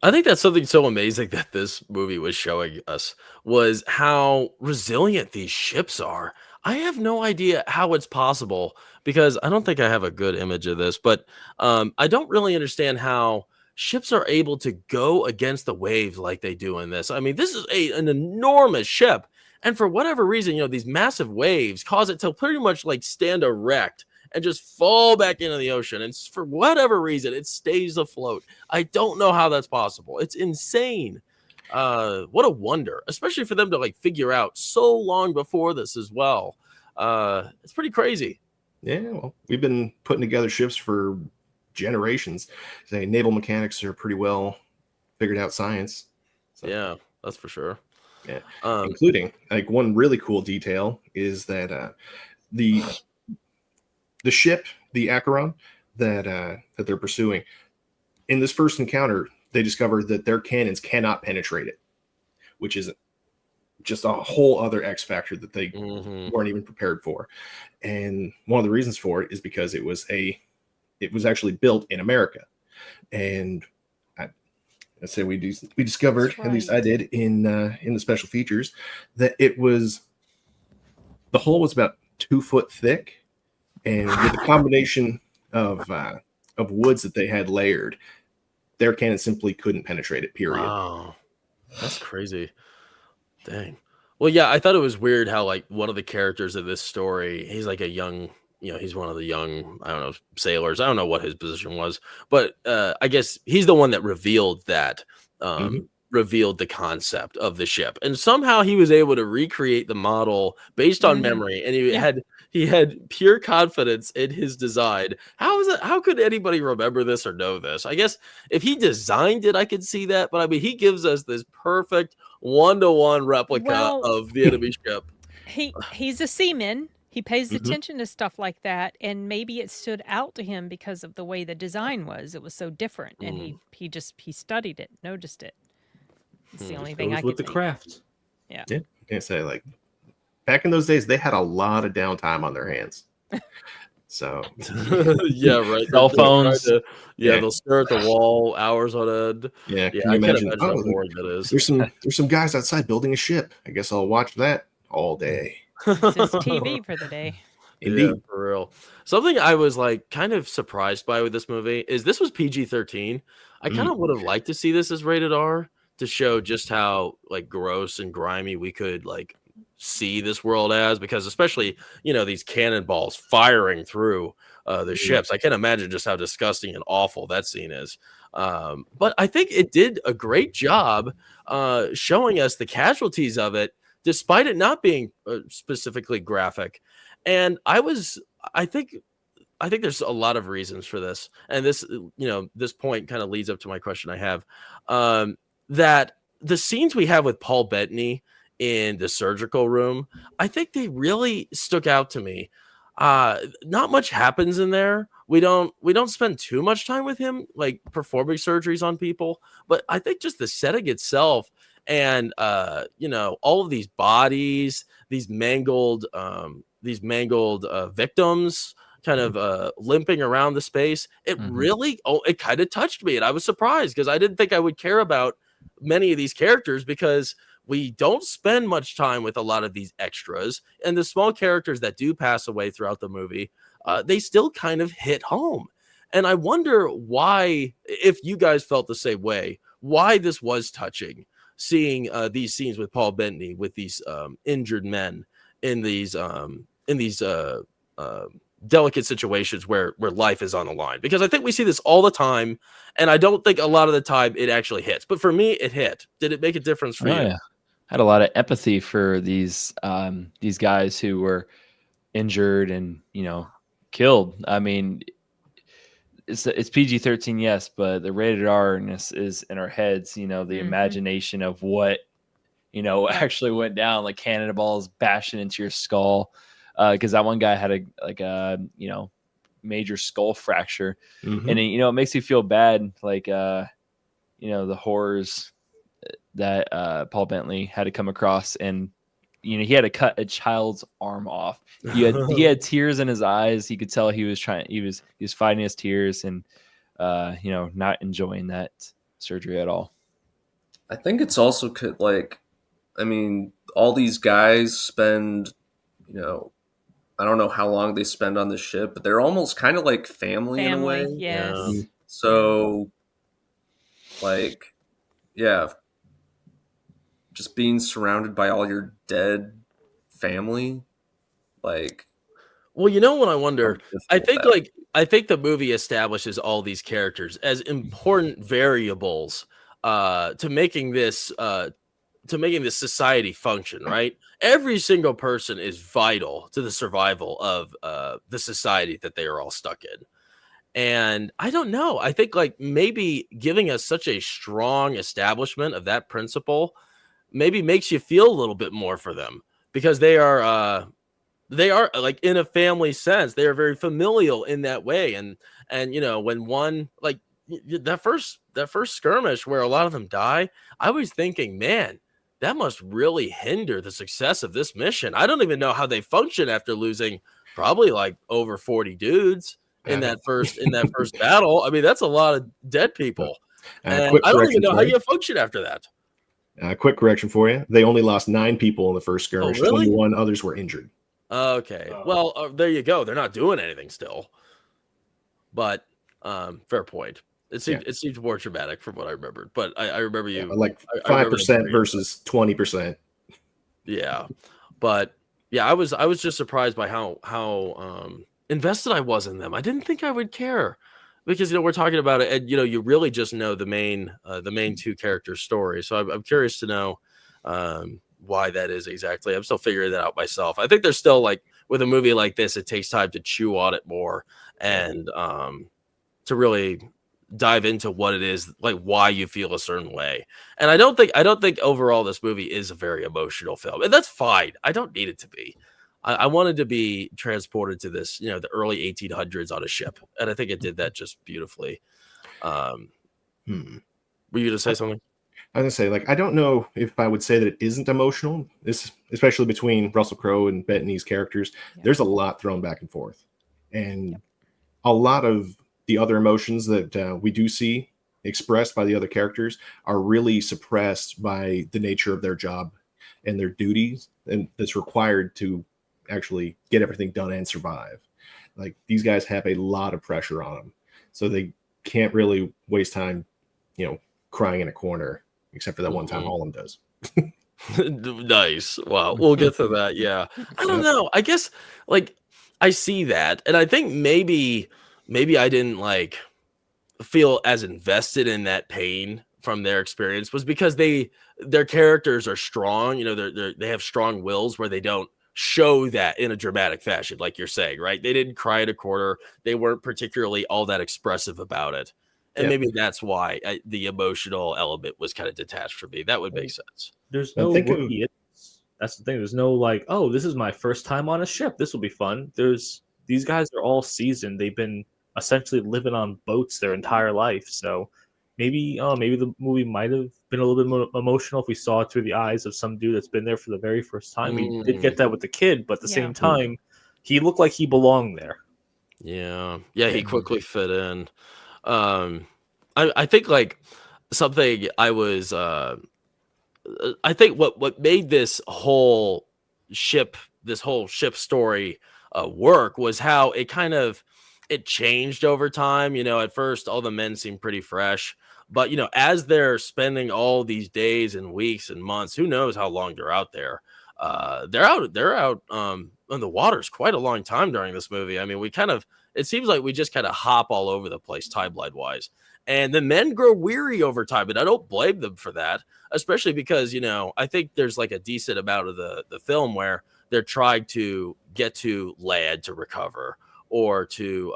I think that's something so amazing that this movie was showing us was how resilient these ships are. I have no idea how it's possible because I don't think I have a good image of this, but I don't really understand how ships are able to go against the waves like they do in this. I mean, this is an enormous ship. And for whatever reason, these massive waves cause it to pretty much like stand erect and just fall back into the ocean. And for whatever reason, it stays afloat. I don't know how that's possible. It's insane. What a wonder, especially for them to like figure out so long before this as well. It's pretty crazy. Yeah, well, we've been putting together ships for generations. Say naval mechanics are pretty well figured out science. So. Yeah, that's for sure. Yeah, including like one really cool detail is that the ship, the Acheron, that they're pursuing, in this first encounter, they discovered that their cannons cannot penetrate it, which is just a whole other X factor that they weren't even prepared for. And one of the reasons for it is because it was actually built in America. And let's say we discovered, at least I did in the special features, that the hull was about 2 foot thick. And with the combination of woods that they had layered, their cannon simply couldn't penetrate it, period. Wow. That's crazy. Dang. Well, yeah, I thought it was weird how like one of the characters of this story, he's like a young, he's one of the young, I don't know, sailors. I don't know what his position was, but I guess he's the one that revealed that, revealed the concept of the ship. And somehow he was able to recreate the model based on memory. And he had pure confidence in his design. How could anybody remember this or know this? I guess if he designed it, I could see that. But I mean, he gives us this perfect 1-to-1 replica of the enemy ship. He's a seaman. He pays attention to stuff like that. And maybe it stood out to him because of the way the design was. It was so different. And he studied it, noticed it. It's the only thing I could with the craft. Yeah. I can't say like back in those days, they had a lot of downtime on their hands. So yeah, right. Cell phones. They'll stare at the wall hours on end. Yeah, I can't imagine how boring that is. There's some guys outside building a ship. I guess I'll watch that all day. It's his TV for the day. Indeed. Yeah, for real. Something I was like kind of surprised by with this movie is this was PG-13. I kind of would have liked to see this as rated R to show just how like gross and grimy we could like see this world as, because especially these cannonballs firing through the ships. I can't imagine just how disgusting and awful that scene is. But I think it did a great job showing us the casualties of it, despite it not being specifically graphic. And I think there's a lot of reasons for this. And this, this point kind of leads up to my question I have, that the scenes we have with Paul Bettany in the surgical room, I think they really stuck out to me. Not much happens in there. We don't spend too much time with him, like performing surgeries on people, but I think just the setting itself and, all of these bodies, these mangled victims kind of limping around the space. It really, it kind of touched me. And I was surprised because I didn't think I would care about many of these characters because we don't spend much time with a lot of these extras, and the small characters that do pass away throughout the movie, they still kind of hit home. And I wonder why, if you guys felt the same way, why this was touching, seeing these scenes with Paul Bettany with these injured men in these delicate situations where life is on the line, because I think we see this all the time, and I don't think a lot of the time it actually hits. But for me, it hit. Did it make a difference for you? Yeah. I had a lot of empathy for these guys who were injured and killed. I mean, it's PG-13, yes, but the rated R-ness is in our heads. The imagination of what actually went down, like cannonballs bashing into your skull. Because that one guy had a major skull fracture, and it makes you feel bad, like the horrors that Paul Bettany had to come across, and he had to cut a child's arm off. He had tears in his eyes. You could tell he was fighting his tears and not enjoying that surgery at all. I think it's also like, I mean, all these guys spend, I don't know how long they spend on the ship, but they're almost kind of like family in a way. Yes. Yeah. So, like, yeah, just being surrounded by all your dead family, like. Well, what I wonder? I think that. I think the movie establishes all these characters as important variables to making this society function, right? Every single person is vital to the survival of the society that they are all stuck in. And I don't know. I think like maybe giving us such a strong establishment of that principle maybe makes you feel a little bit more for them, because they are like, in a family sense, they are very familial in that way. And when one, like, that first skirmish where a lot of them die, I was thinking, man, that must really hinder the success of this mission. I don't even know how they function after losing probably like over 40 dudes in that first battle. I mean, that's a lot of dead people. And I don't even know how you function after that. Quick correction for you. They only lost 9 people in the first skirmish. Oh, really? 21 others were injured. Okay. Well, there you go. They're not doing anything still. But fair point. It seemed more dramatic from what I remembered. But I remember you like 5% versus 20%. Yeah. But yeah, I was just surprised by how invested I was in them. I didn't think I would care, because we're talking about it, and you really just know the main 2 characters' story. So I'm curious to know why that is exactly. I'm still figuring that out myself. I think there's still, like, with a movie like this, it takes time to chew on it more and to really dive into what it is, like why you feel a certain way. And I don't think overall this movie is a very emotional film, and that's fine. I don't need it to be. I wanted to be transported to this, the early 1800s on a ship, and I think it did that just beautifully. Were you going to say something? I was going to say, like, I don't know if I would say that it isn't emotional, especially between Russell Crowe and Bettany's characters. Yeah. There's a lot thrown back and forth. And a lot of the other emotions that we do see expressed by the other characters are really suppressed by the nature of their job and their duties, and that's required to actually get everything done and survive. Like, these guys have a lot of pressure on them, so they can't really waste time, crying in a corner, except for that one time Hollom does. Nice. Wow. We'll get to that. Yeah. I don't know. I guess, like, I see that, and I think maybe I didn't like feel as invested in that pain from their experience was because their characters are strong. They have strong wills where they don't show that in a dramatic fashion, like you're saying, right? They didn't cry at a quarter. They weren't particularly all that expressive about it. And maybe that's why the emotional element was kind of detached from me. That would make sense. There's no rookie. That's the thing. There's no like, oh, this is my first time on a ship. This will be fun. These guys are all seasoned. They've been essentially living on boats their entire life. So maybe the movie might have been a little bit more emotional if we saw it through the eyes of some dude that's been there for the very first time. We did get that with the kid, but at the same time, he looked like he belonged there. Yeah, he quickly fit in. I think like something I was I think what made this whole ship story work was how it changed over time. At first all the men seemed pretty fresh, but as they're spending all these days and weeks and months, who knows how long they're out there. They're out on the waters quite a long time during this movie. I mean, it seems like we just kind of hop all over the place timeline wise, and the men grow weary over time, and I don't blame them for that, especially because I think there's like a decent amount of the film where they're trying to get to land to recover or to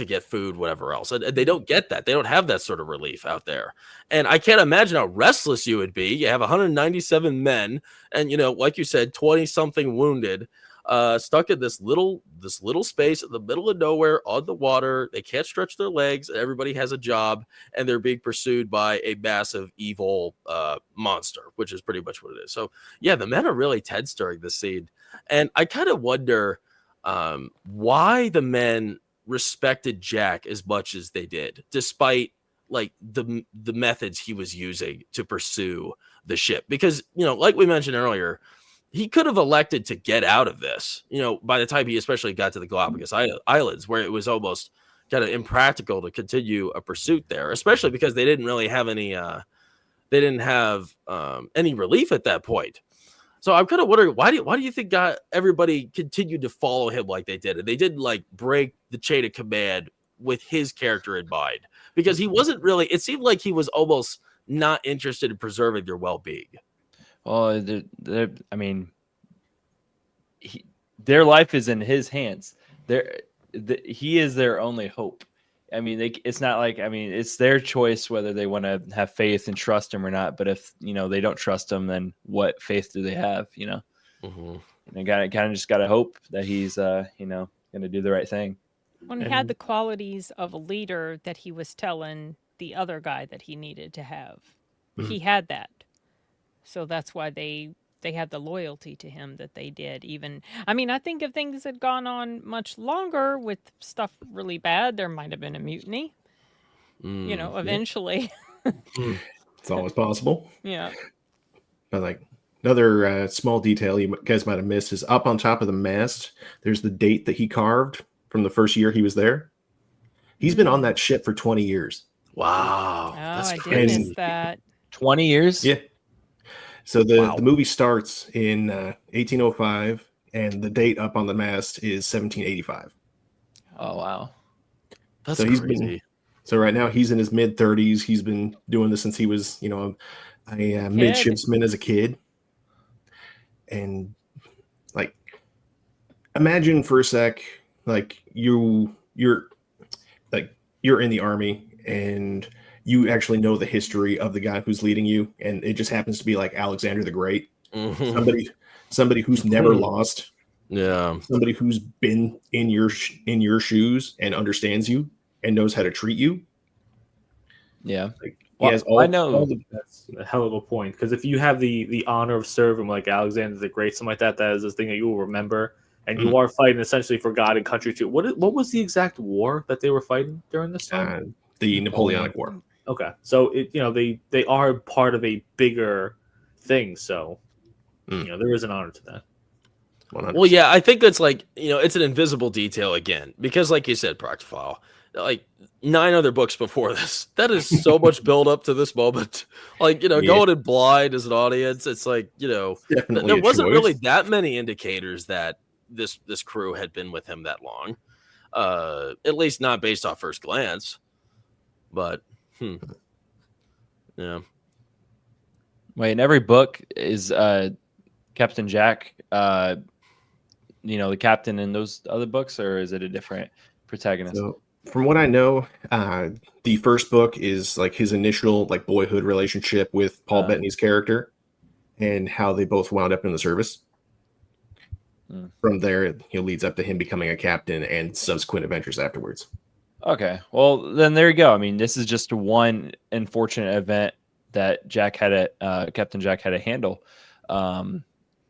get food, whatever else, and they don't get that. They don't have that sort of relief out there, and I can't imagine how restless you would be. You have 197 men, and like you said, 20 something wounded. stuck in this little space in the middle of nowhere on the water. They can't stretch their legs. Everybody has a job, and they're being pursued by a massive evil monster, which is pretty much what it is. So yeah, the men are really tense during this scene, and I kind of wonder why the men respected Jack as much as they did, despite like the methods he was using to pursue the ship. Because, you know, like we mentioned earlier, he could have elected to get out of this, you know, by the time he especially got to the Galapagos Islands, where it was almost kind of impractical to continue a pursuit there, especially because they didn't really have any any relief at that point. So I'm kind of wondering, why do you think everybody continued to follow him like they did? And they didn't like break the chain of command with his character in mind, because he wasn't really, it seemed like he was almost not interested in preserving their well-being. Well, I mean, their life is in his hands. He is their only hope. I mean, it's not like, I mean, it's their choice whether they want to have faith and trust him or not. But if, you know, they don't trust him, then what faith do they have, you know? And they kind of just got to hope that he's, you know, going to do the right thing. When he had the qualities of a leader that he was telling the other guy that he needed to have. He had that. So that's why they had the loyalty to him that they did. Even, I mean, I think if things had gone on much longer with stuff really bad, there might have been a mutiny. You know, eventually. It's always possible. Yeah. But like another small detail you guys might have missed is up on top of the mast, there's the date that he carved from the first year he was there. He's been on that ship for 20 years. Wow. Oh, That's I crazy. did miss that. 20 years? Yeah. So the movie starts in 1805, and the date up on the mast is 1785. Oh, wow. That's so crazy. So right now he's in his mid-30s. He's been doing this since he was, you know, a midshipman as a kid. And like, imagine for a sec, like you're in the army and you actually know the history of the guy who's leading you, and it just happens to be like Alexander the Great, somebody who's never lost, somebody who's been in your shoes and understands you and knows how to treat you. Yeah, like, he has all, I know that's a hell of a point, because if you have the honor of serving like Alexander the Great, something like that, that is a thing that you will remember, and you are fighting essentially for God and country too. What was the exact war that they were fighting during this time? The Napoleonic War. Okay, so they are part of a bigger thing, so you know there is an honor to that. 100%. Well, yeah, I think that's like, you know, it's an invisible detail again, because like you said, Proctophile, like 9 other books before this, that is so much build up to this moment. Like, you know, going in blind as an audience, it's like, you know, there wasn't really that many indicators that this crew had been with him that long, at least not based off first glance. But yeah. Wait, in every book is Captain Jack, you know, the captain in those other books, or is it a different protagonist? So, from what I know, the first book is like his initial like boyhood relationship with Paul Bettany's character, and how they both wound up in the service. From there, it leads up to him becoming a captain and subsequent adventures afterwards. Okay, well then there you go. I mean, this is just one unfortunate event that Captain Jack had to handle.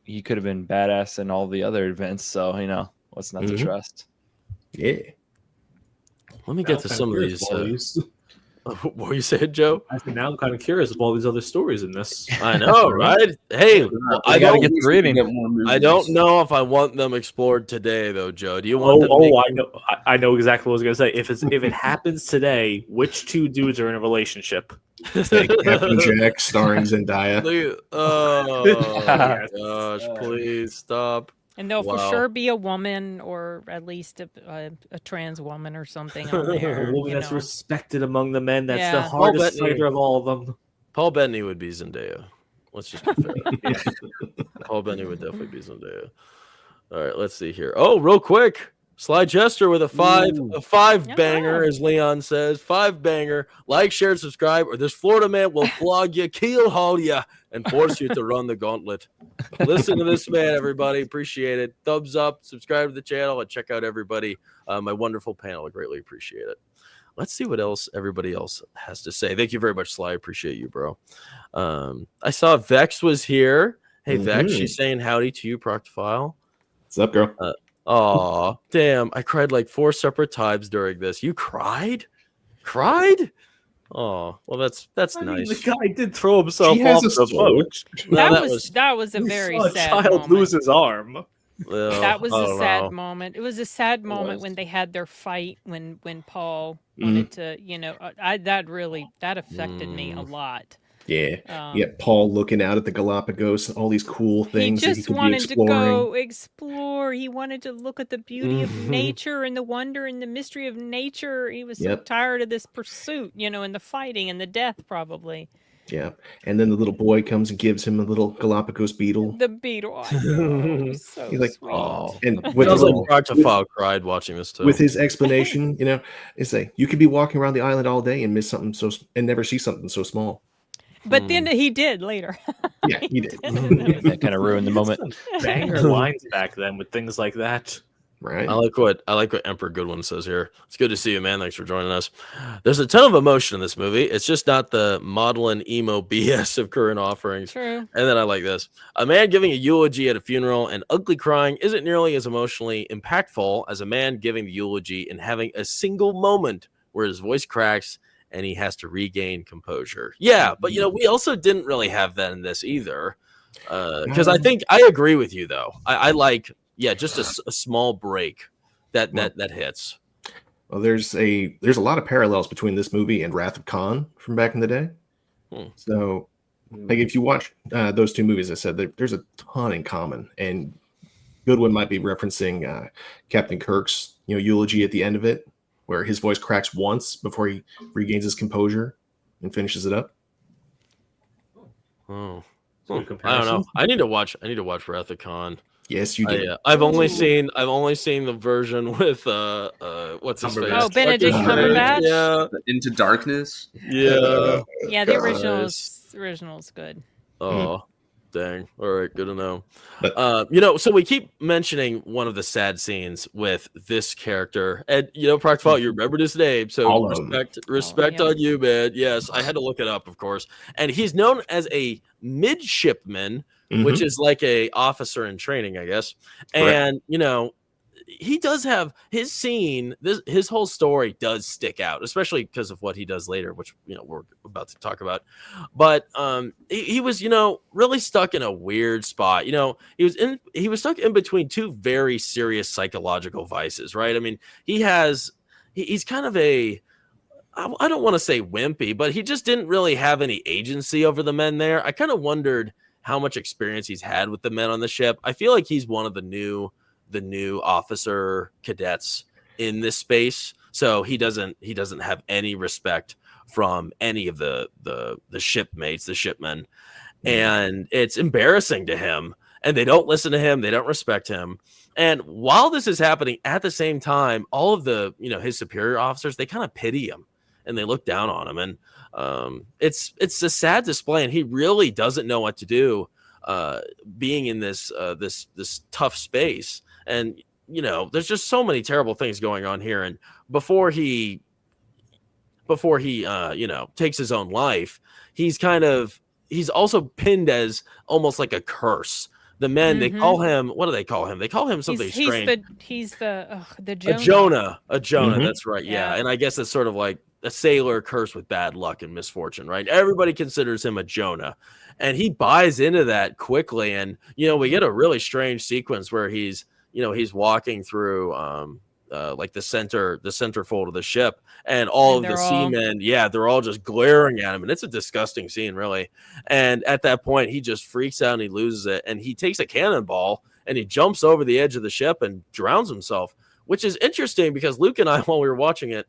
He could have been badass in all the other events, so you know what's not to trust. Yeah. Let me get to some of these. What were you saying, Joe? I think now I'm kind of curious of all these other stories in this. I know, right? Hey, I gotta get the reading. I don't know if I want them explored today, though, Joe. Do you want them? I know exactly what I was gonna say. If it happens today, which 2 dudes are in a relationship? Captain Jack starring Zendaya. Oh my gosh! Please stop. And there'll for sure be a woman, or at least a trans woman or something on there. A woman that's respected among the men. That's the Yeah. hardest fighter of all of them. Paul Bettany would be Zendaya. Let's just be fair. Paul Bettany would definitely be Zendaya. All right, let's see here. Oh, real quick. Sly Jester with a five Yeah. banger, as Leon says. 5 banger. Like, share, subscribe, or this Florida man will flog you, keel haul you, and force you to run the gauntlet. Listen to this man, everybody. Appreciate it. Thumbs up, subscribe to the channel, and check out everybody. My wonderful panel. I greatly appreciate it. Let's see what else everybody else has to say. Thank you very much, Sly. Appreciate you, bro. I saw Vex was here. Hey, Vex, she's saying howdy to you, Proctophile. What's up, girl? Oh, damn. I cried like 4 separate times during this. You cried? Cried? Oh, well, that's nice. Mean, the guy did throw himself She has off a the boat. That was a very saw a sad child moment. lose his arm. Well, That was I a don't sad know. moment. It was a sad moment when they had their fight when Paul wanted to, that affected me a lot. Yeah. Paul looking out at the Galapagos and all these cool things He that just he could be wanted to exploring. go explore. He wanted to look at the beauty of nature and the wonder and the mystery of nature. He was so tired of this pursuit, and the fighting and the death, probably. Yeah. And then the little boy comes and gives him a little Galapagos beetle. The beetle. I know. So He's like, sweet. Oh, and it with, sounds like his- Proctophile cried watching this too. with his explanation, it's like you could be walking around the island all day and miss something and never see something so small. But then he did later. Yeah, he did. That kind of ruined the moment. Banger lines back then with things like that. Right. I like what Emperor Goodwin says here. It's good to see you, man. Thanks for joining us. There's a ton of emotion in this movie. It's just not the maudlin emo BS of current offerings. True. And then I like this. A man giving a eulogy at a funeral and ugly crying isn't nearly as emotionally impactful as a man giving the eulogy and having a single moment where his voice cracks and he has to regain composure. Yeah, but we also didn't really have that in this either. Because I think I agree with you though. I like just a small break that hits. Well, there's a lot of parallels between this movie and Wrath of Khan from back in the day. So, like if you watch those two movies, I said there's a ton in common, and Goodwin might be referencing Captain Kirk's eulogy at the end of it, where his voice cracks once before he regains his composure and finishes it up. I don't know. I need to watch Wrath of Khan. Yes, you did. I've only seen the version with what's his face? Oh, Benedict Cumberbatch. Yeah, Into Darkness. Yeah. Yeah, the original's good. Oh, dang. All right, good to know. But, so we keep mentioning one of the sad scenes with this character, and Proctophile, you remember his name, so Hollom. respect on you, man. Yes, I had to look it up, of course, and he's known as a midshipman, which is like a officer in training, I guess. Correct. And he does have his scene. His whole story does stick out, especially because of what he does later, which we're about to talk about. But he was really stuck in a weird spot. He was stuck in between 2 very serious psychological vices, right? I mean, he's kind of a, I don't want to say wimpy, but he just didn't really have any agency over the men there. I kind of wondered how much experience he's had with the men on the ship. I feel like he's one of the new officer cadets in this space, so he doesn't have any respect from any of the shipmates, the shipmen, and it's embarrassing to him. And they don't listen to him, they don't respect him. And while this is happening, at the same time, all of the his superior officers, they kind of pity him and they look down on him. And it's a sad display, and he really doesn't know what to do being in this tough space. And there's just so many terrible things going on here. And before he takes his own life, he's also pinned as almost like a curse. The men, they call him, what do they call him? They call him something strange. He's the Jonah. A Jonah, that's right. Yeah. And I guess it's sort of like a sailor cursed with bad luck and misfortune, right? Everybody considers him a Jonah, and he buys into that quickly. And we get a really strange sequence where he's walking through like the centerfold of the ship, and all of the seamen, they're all just glaring at him, and it's a disgusting scene, really. And at that point, he just freaks out and he loses it, and he takes a cannonball and he jumps over the edge of the ship and drowns himself, which is interesting because Luke and I, while we were watching it,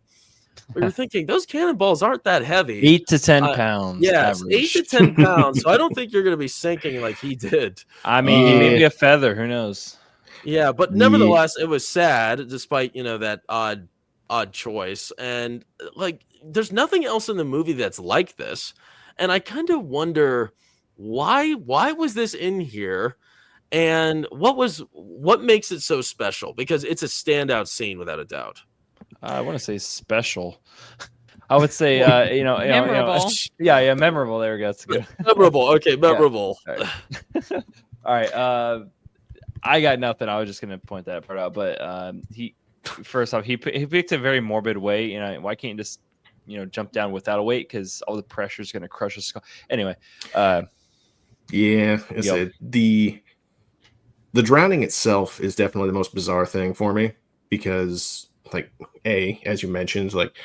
we were thinking those cannonballs aren't that heavy. 8 to 10 pounds. Yes, average. 8 to 10 pounds. So I don't think you're going to be sinking like he did. I mean, maybe a feather. Who knows? Yeah, but nevertheless, it was sad, despite that odd choice. And like, there's nothing else in the movie that's like this, and I kind of wonder why was this in here, and what makes it so special? Because it's a standout scene without a doubt. I want to say special. I would say, Memorable. Yeah, memorable. There we go. That's good. Memorable. Okay, memorable. Yeah. All right. I got nothing. I was just gonna point that part out. But first off, he picked a very morbid way. Why can't you just jump down without a weight? Because all the pressure is gonna crush his skull. Anyway. Yeah, the drowning itself is definitely the most bizarre thing for me, because like as you mentioned, like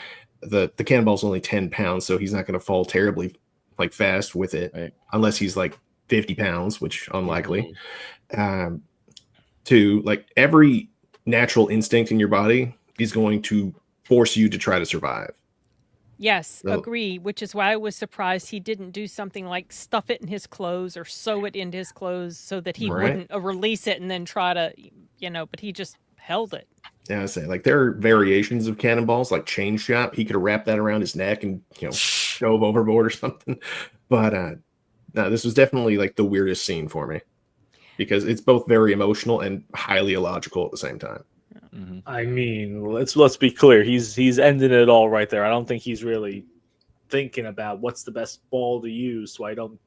the cannonball's only 10 pounds, so he's not going to fall terribly like fast with it, right, unless he's like 50 pounds, which unlikely. Two, like every natural instinct in your body is going to force you to try to survive. Yes, agree, which is why I was surprised he didn't do something like stuff it in his clothes or sew it into his clothes so that he wouldn't release it and then try to, but he just held it. Yeah, I say, like, there are variations of cannonballs, like chain shot. He could have wrapped that around his neck and, dove overboard or something. But no, this was definitely like the weirdest scene for me, because it's both very emotional and highly illogical at the same time. Mm-hmm. I mean, let's be clear. He's ending it all right there. I don't think he's really thinking about what's the best ball to use. So I don't.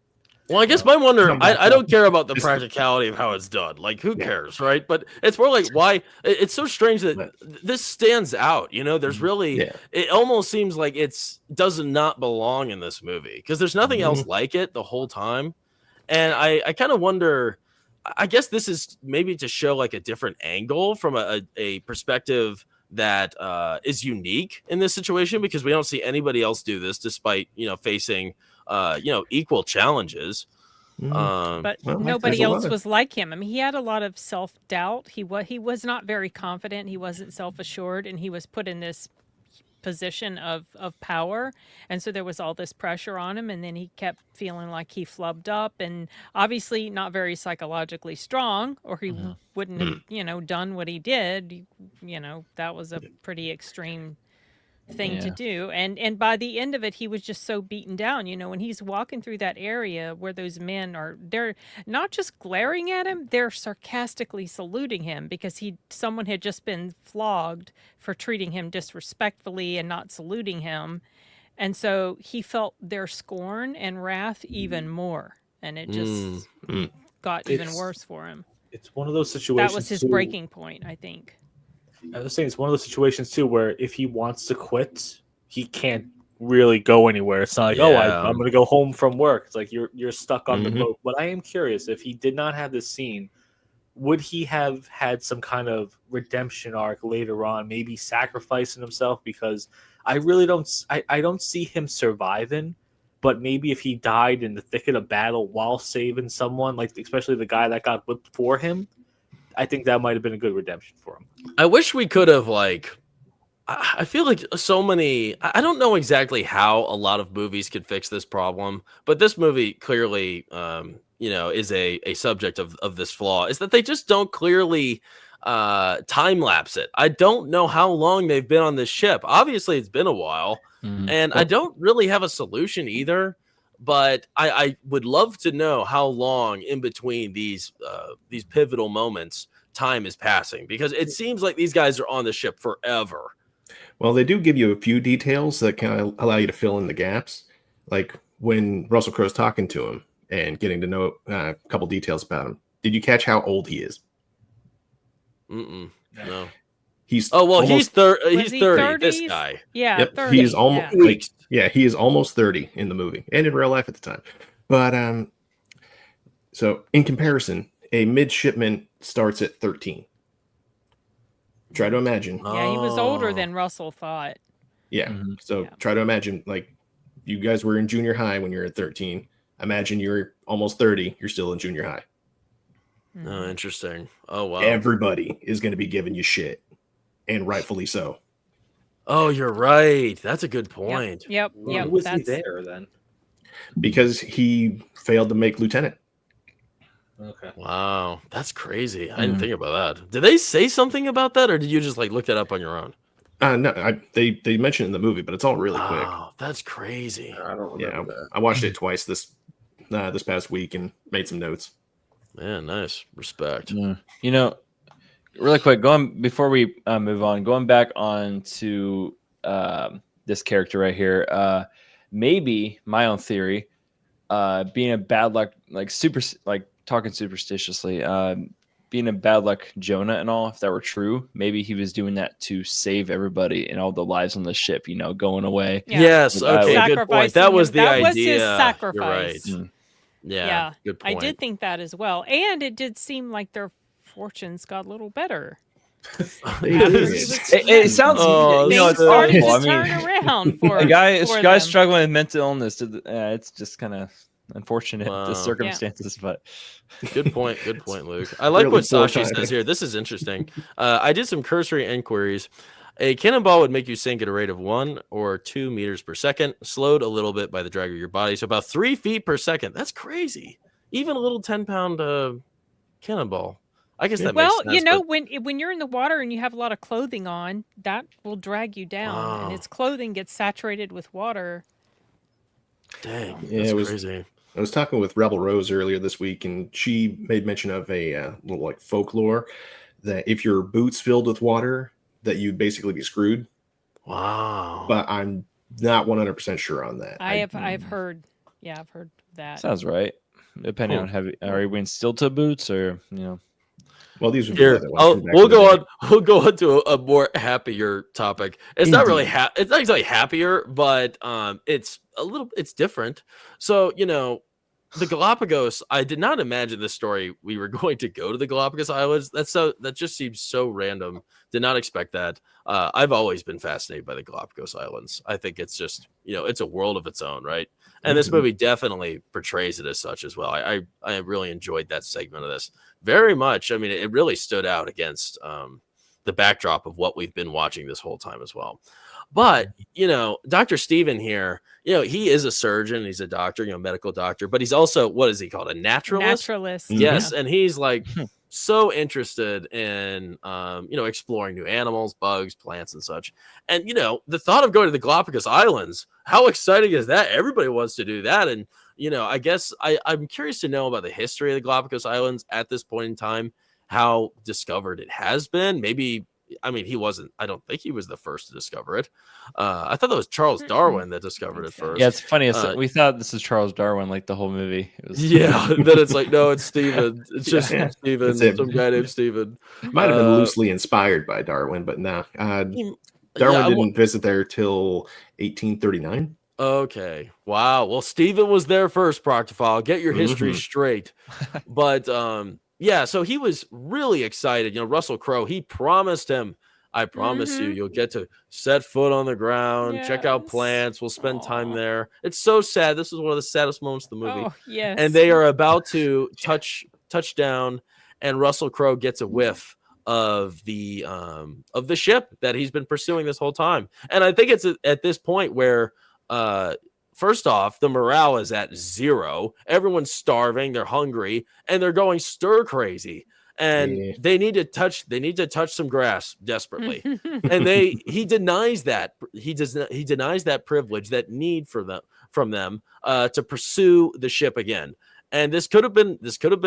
Well, I guess my wonder, I don't care about the practicality of how it's done. Like, who cares, right? But it's more like why it's so strange that this stands out. There's really, it almost seems like does not belong in this movie, because there's nothing else like it the whole time. And I kind of wonder, I guess this is maybe to show like a different angle from a perspective that is unique in this situation, because we don't see anybody else do this despite, facing equal challenges. But nobody else was like him. I mean, he had a lot of self-doubt. He was not very confident. He wasn't self-assured, and he was put in this position of power, and so there was all this pressure on him, and then he kept feeling like he flubbed up, and obviously not very psychologically strong, or he wouldn't have done what he did. That was a pretty extreme thing to do, and by the end of it, he was just so beaten down. When he's walking through that area where those men they're not just glaring at him, they're sarcastically saluting him, because someone had just been flogged for treating him disrespectfully and not saluting him, and so he felt their scorn and wrath even more, and it just got even worse for him. It's one of those situations. That was his breaking point, I think. I was saying, it's one of those situations too where if he wants to quit, he can't really go anywhere. It's not like, I'm going to go home from work. It's like you're stuck on the boat. But I am curious, if he did not have this scene, would he have had some kind of redemption arc later on, maybe sacrificing himself? Because I really don't see him surviving. But maybe if he died in the thick of the battle while saving someone, like especially the guy that got whipped for him, I think that might have been a good redemption for him. I wish we could have, I feel like so many, I don't know exactly how a lot of movies could fix this problem, but this movie clearly, is a subject of this flaw, is that they just don't clearly time lapse it. I don't know how long they've been on this ship. Obviously, it's been a while, and I don't really have a solution either. But I would love to know how long in between these pivotal moments time is passing, because it seems like these guys are on the ship forever. Well, they do give you a few details that can allow you to fill in the gaps. Like when Russell Crowe's talking to him and getting to know a couple details about him. Did you catch how old he is? No. He's 30. He's 30. This guy. Yeah, yep. 30. He's almost he is almost 30 in the movie and in real life at the time. But so in comparison, a midshipman starts at 13. Try to imagine. Yeah, he was older than Russell thought. Yeah. So try to imagine, like, you guys were in junior high when you're at 13. Imagine you're almost 30. You're still in junior high. Oh, interesting. Oh, wow. Everybody is going to be giving you shit, and rightfully so. Oh, you're right. That's a good point. Yep. Why was he there then? Because he failed to make lieutenant. Okay. Wow, that's crazy. I didn't think about that. Did they say something about that, or did you just like look that up on your own? No, they mentioned it in the movie, but it's all really quick. Wow, that's crazy. I don't remember that. I watched it twice this past week and made some notes. Man, nice. Respect. You know, really quick, before we move on, going back on to this character right here, maybe my own theory, being a bad luck, like talking superstitiously, being a bad luck Jonah and all, if that were true, maybe he was doing that to save everybody and all the lives on the ship, going away. Yeah. Yes. Okay. Good point. That was the That idea. was his sacrifice. You're right. Yeah. Yeah. Good point. I did think that as well. And it did seem like their fortunes got a little better. It sounds, they it's started awful. to turn around for a guy them. struggling with mental illness. It's just kind of unfortunate the Wow. circumstances, but Good point, Luke. I like Really what Sashi poor says timing. here. This is interesting. I did some cursory inquiries. A cannonball would make you sink at a rate of 1 or 2 meters per second, slowed a little bit by the drag of your body, so about 3 feet per second. That's crazy. Even a little 10-pound cannonball. I guess that makes sense. Well, when you're in the water and you have a lot of clothing on, that will drag you down, Wow. and its clothing gets saturated with water. Dang, Yeah, that's it was- crazy. I was talking with Rebel Rose earlier this week, and she made mention of a little like folklore that if your boots filled with water, that you'd basically be screwed. Wow. But I'm not 100% sure on that. I've heard, I've heard that. sounds right. Depending on heavy, are you wearing steel toe boots or Well, these would be Here, leather ones from back we'll in the go day. on. We'll go on to a more happier topic. It's not really it's not exactly happier, but it's different. So the Galapagos. I did not imagine this story. We were going to go to the Galapagos Islands. That just seems so random. Did not expect that. I've always been fascinated by the Galapagos Islands. I think it's just it's a world of its own, right? And this movie definitely portrays it as such as well. I really enjoyed that segment of this very much. I mean, it really stood out against the backdrop of what we've been watching this whole time as well. But, Dr. Steven here, he is a surgeon. He's a doctor, medical doctor, but he's also, what is he called? A naturalist? Naturalist. Yes. Yeah. And he's like so interested in, exploring new animals, bugs, plants and such. And, the thought of going to the Galapagos Islands, how exciting is that? Everybody wants to do that. And, I guess I'm curious to know about the history of the Galapagos Islands at this point in time, how discovered it has been. Maybe, I don't think he was the first to discover it. I thought that was Charles Darwin that discovered it first. Yeah, it's funny. We thought this is Charles Darwin, like the whole movie. It was... Yeah, then it's like, no, it's Steven. It's just Steven, That's it. some guy named Steven. Might have been loosely inspired by Darwin, but nah. Darwin didn't visit there till 1839. Okay. Wow. Well, Steven was there first, Proctophile. Get your history straight. But yeah, so he was really excited. Russell Crowe, he promised him, I promise you'll get to set foot on the ground, check out plants, we'll spend time there. It's so sad. This is one of the saddest moments of the movie. Oh, yes. And they are about to touch down, and Russell Crowe gets a whiff of the ship that he's been pursuing this whole time. And I think it's at this point where first off, the morale is at 0. Everyone's starving, they're hungry, and they're going stir crazy. And they need to touch some grass desperately. And he denies that. He denies that privilege, that need from them to pursue the ship again. And this could have been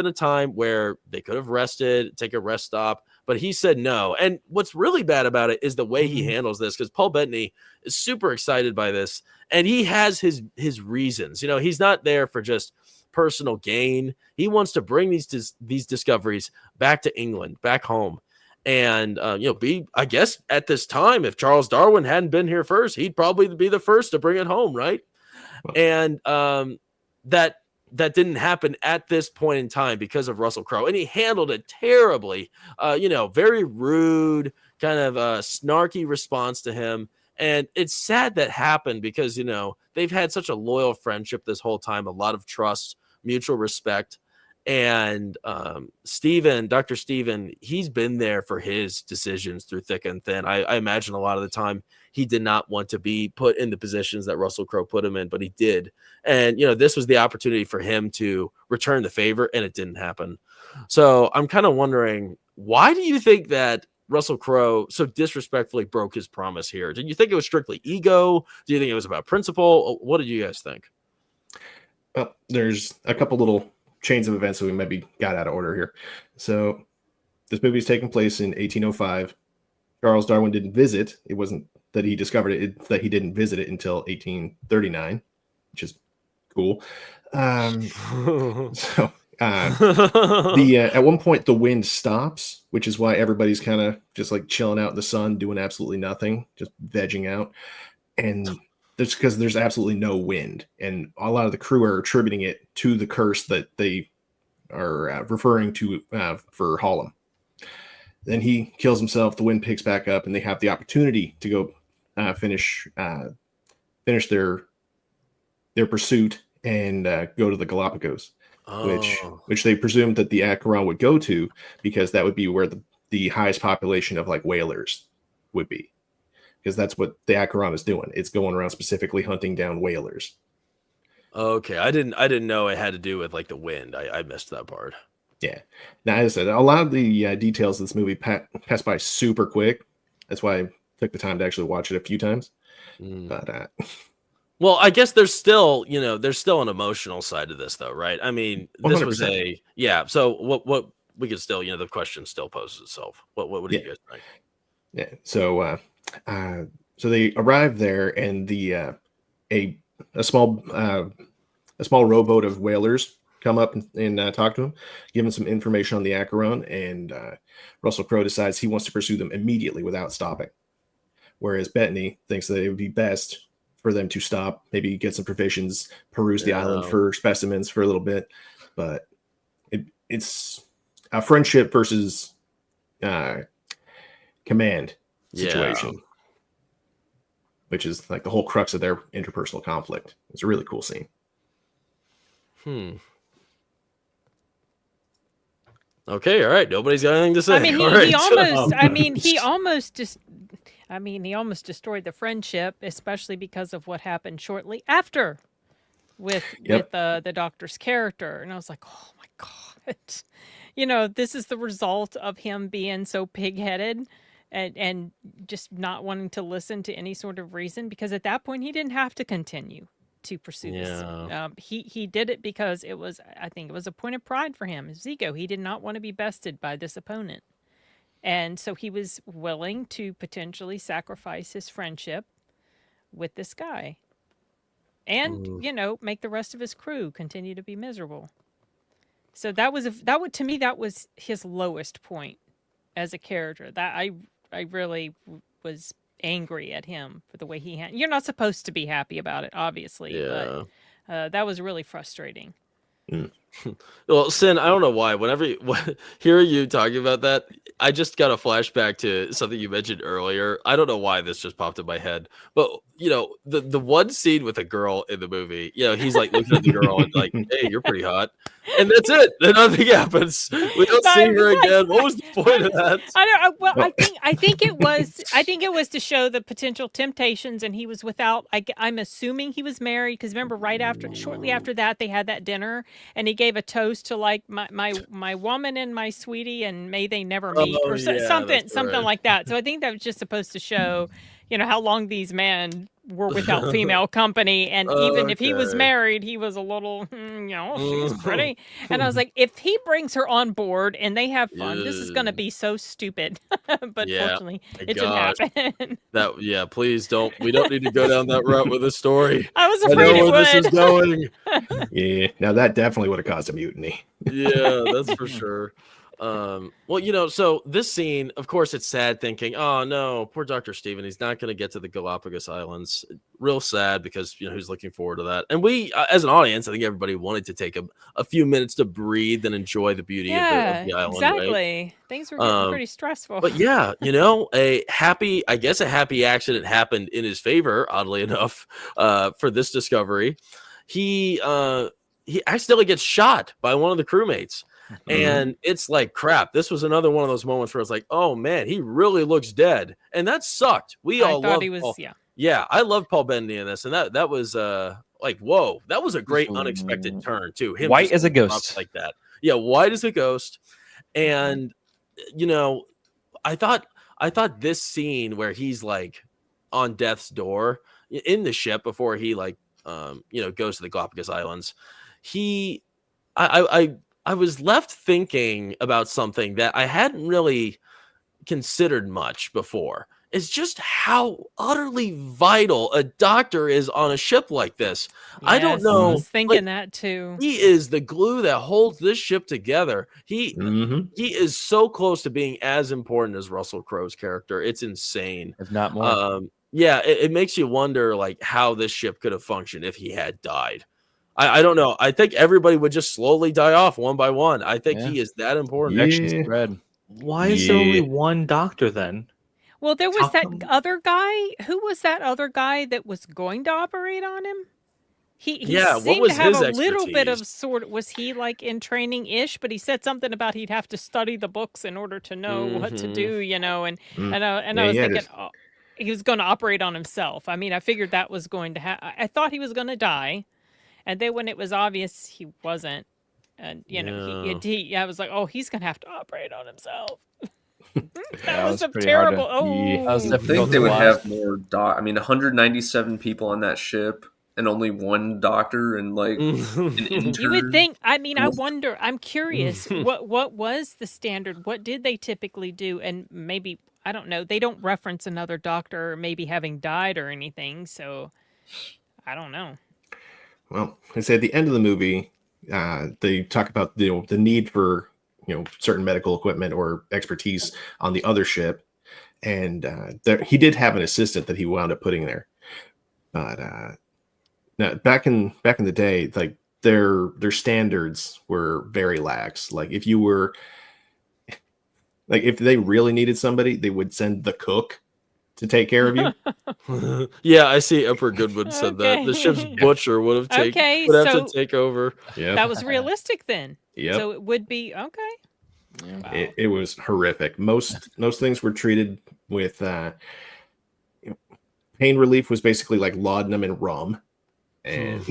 a time where they could have rested, take a rest stop, but he said no. And what's really bad about it is the way he handles this, because Paul Bettany is super excited by this, and he has his reasons. He's not there for just personal gain. He wants to bring these discoveries back to England, back home. And I guess at this time, if Charles Darwin hadn't been here first, he'd probably be the first to bring it home, right? And that didn't happen at this point in time because of Russell Crowe, and he handled it terribly. Very rude, kind of snarky response to him. And it's sad that happened because they've had such a loyal friendship this whole time, a lot of trust, mutual respect. And Dr. Steven, he's been there for his decisions through thick and thin. I imagine a lot of the time he did not want to be put in the positions that Russell Crowe put him in, but he did. And, this was the opportunity for him to return the favor, and it didn't happen. So I'm kind of wondering, why do you think that Russell Crowe so disrespectfully broke his promise here? Did you think it was strictly ego? Do you think it was about principle? What did you guys think? Well, there's a couple little chains of events that we maybe got out of order here. So this movie is taking place in 1805. Charles Darwin didn't visit. It wasn't that he discovered it, it's that he didn't visit it until 1839, which is cool. At one point the wind stops, which is why everybody's kind of just like chilling out in the sun, doing absolutely nothing, just vegging out. And that's because there's absolutely no wind, and a lot of the crew are attributing it to the curse that they are referring to for Hollom. Then he kills himself, the wind picks back up, and they have the opportunity to go finish their pursuit and go to the Galapagos. Which they presumed that the Acheron would go to, because that would be where the highest population of like whalers would be, because that's what the Acheron is doing. It's going around specifically hunting down whalers. Okay, I didn't know it had to do with like the wind. I missed that part. Yeah. Now, as I said, a lot of the details of this movie passed by super quick. That's why I took the time to actually watch it a few times. But well, I guess there's still an emotional side to this, though, right? I mean, this 100%. was so what we could still, the question still poses itself. What do you guys think? Yeah. So they arrive there, and a small rowboat of whalers come up and talk to him, give him some information on the Acheron, and Russell Crowe decides he wants to pursue them immediately without stopping. Whereas Bettany thinks that it would be best for them to stop, maybe get some provisions, peruse the island for specimens for a little bit. But it's a friendship versus command situation, which is like the whole crux of their interpersonal conflict. It's a really cool scene. Okay, all right. Nobody's got anything to say. I mean, he almost destroyed the friendship, especially because of what happened shortly after with the doctor's character. And I was like, oh my God. This is the result of him being so pig-headed and just not wanting to listen to any sort of reason, because at that point he didn't have to continue to pursue this. He did it because I think it was a point of pride for him, his ego. He did not want to be bested by this opponent. And so he was willing to potentially sacrifice his friendship with this guy and, make the rest of his crew continue to be miserable. So that was his lowest point as a character. That I really was angry at him for the way he had. You're not supposed to be happy about it, obviously, but that was really frustrating. Well, Sin, I don't know why. Whenever hear you talking about that, I just got a flashback to something you mentioned earlier. I don't know why this just popped in my head, but the one scene with a girl in the movie, he's like looking at the girl and like, "Hey, you're pretty hot," and that's it. Then nothing happens. We don't see her again. What was the point of that? I think it was to show the potential temptations, and he was without. I'm assuming he was married, because remember, shortly after that, they had that dinner, and he gave a toast to like my woman and my sweetie, and may they never meet, or something like that. So I think that was just supposed to show, how long these men were without female company, and even if he was married, he was a little, she's pretty. And I was like, if he brings her on board and they have fun, this is going to be so stupid. But fortunately, it didn't happen. Please don't. We don't need to go down that route with this story. I was afraid it would. This is going. Yeah, now that definitely would have caused a mutiny. Yeah, that's for sure. So this scene, of course, it's sad thinking, oh no, poor Dr. Steven, he's not going to get to the Galapagos Islands. Real sad, because he's looking forward to that. And we, as an audience, I think everybody wanted to take a few minutes to breathe and enjoy the beauty of the island. Exactly. Right? Things were getting pretty stressful. But a happy accident happened in his favor, oddly enough, for this discovery. He he accidentally gets shot by one of the crewmates. And it's like, crap, this was another one of those moments where it's like, oh man, he really looks dead. And that sucked. We all thought loved he was, Paul. yeah. Yeah, I love Paul Bettany in this. And that was like, whoa, that was a great unexpected turn too. Him White just as a going up ghost. like that. Yeah, white as a ghost. And you know, I thought this scene where he's like on death's door in the ship before he like you know, goes to the Galapagos Islands, I was left thinking about something that I hadn't really considered much before. It's just how utterly vital a doctor is on a ship like this. I don't Yes, know. I was thinking like, that too. he is the glue that holds this ship together. He is so close to being as important as Russell Crowe's character. It's insane. If not more. Yeah, it makes you wonder like how this ship could have functioned if he had died. I don't know. I think everybody would just slowly die off one by one. I think he is that important. Connection spread. Why is there only one doctor then? Well, there was How that come? other guy. Who was that other guy that was going to operate on him? He Yeah, what seemed was to have his a little bit of expertise? sort of, was he like in training ish, but he said something about he'd have to study the books in order to know what to do, you know, and I was thinking, oh, he was going to operate on himself. I mean, I figured that was going to happen. I thought he was going to die. And then when it was obvious he wasn't, and you know, I was like, oh, he's going to have to operate on himself. That was a terrible. I think they would have more. I mean, 197 people on that ship, and only one doctor, and like an intern. You would think. I mean, I wonder. I'm curious. What was the standard? What did they typically do? And maybe, I don't know. They don't reference another doctor maybe having died or anything. So I don't know. Well, I say at the end of the movie, they talk about the need for certain medical equipment or expertise on the other ship, and he did have an assistant that he wound up putting there. But now, back in the day, like their standards were very lax. Like if they really needed somebody, they would send the cook to take care of you. Yeah, I see. Emperor Goodwood said that the ship's butcher would have have to take over. Yeah, that was realistic then. Yeah, so it would be okay. Wow. It was horrific. Most things were treated with pain relief was basically like laudanum and rum. And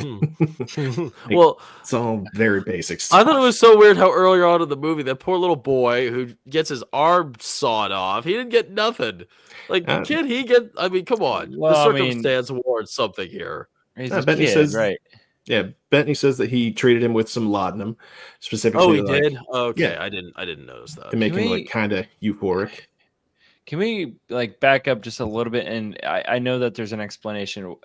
well, it's all very basic stuff. I thought it was so weird how earlier on in the movie that poor little boy who gets his arm sawed off, he didn't get nothing. Like, can he get? I mean, come on, well, the circumstance warrants something here. Bettany says, right? Yeah, Bettany says that he treated him with some laudanum, specifically. Oh, he did. Okay, yeah. I didn't notice that. To make him like kind of euphoric. Can we like back up just a little bit? And I know that there's an explanation.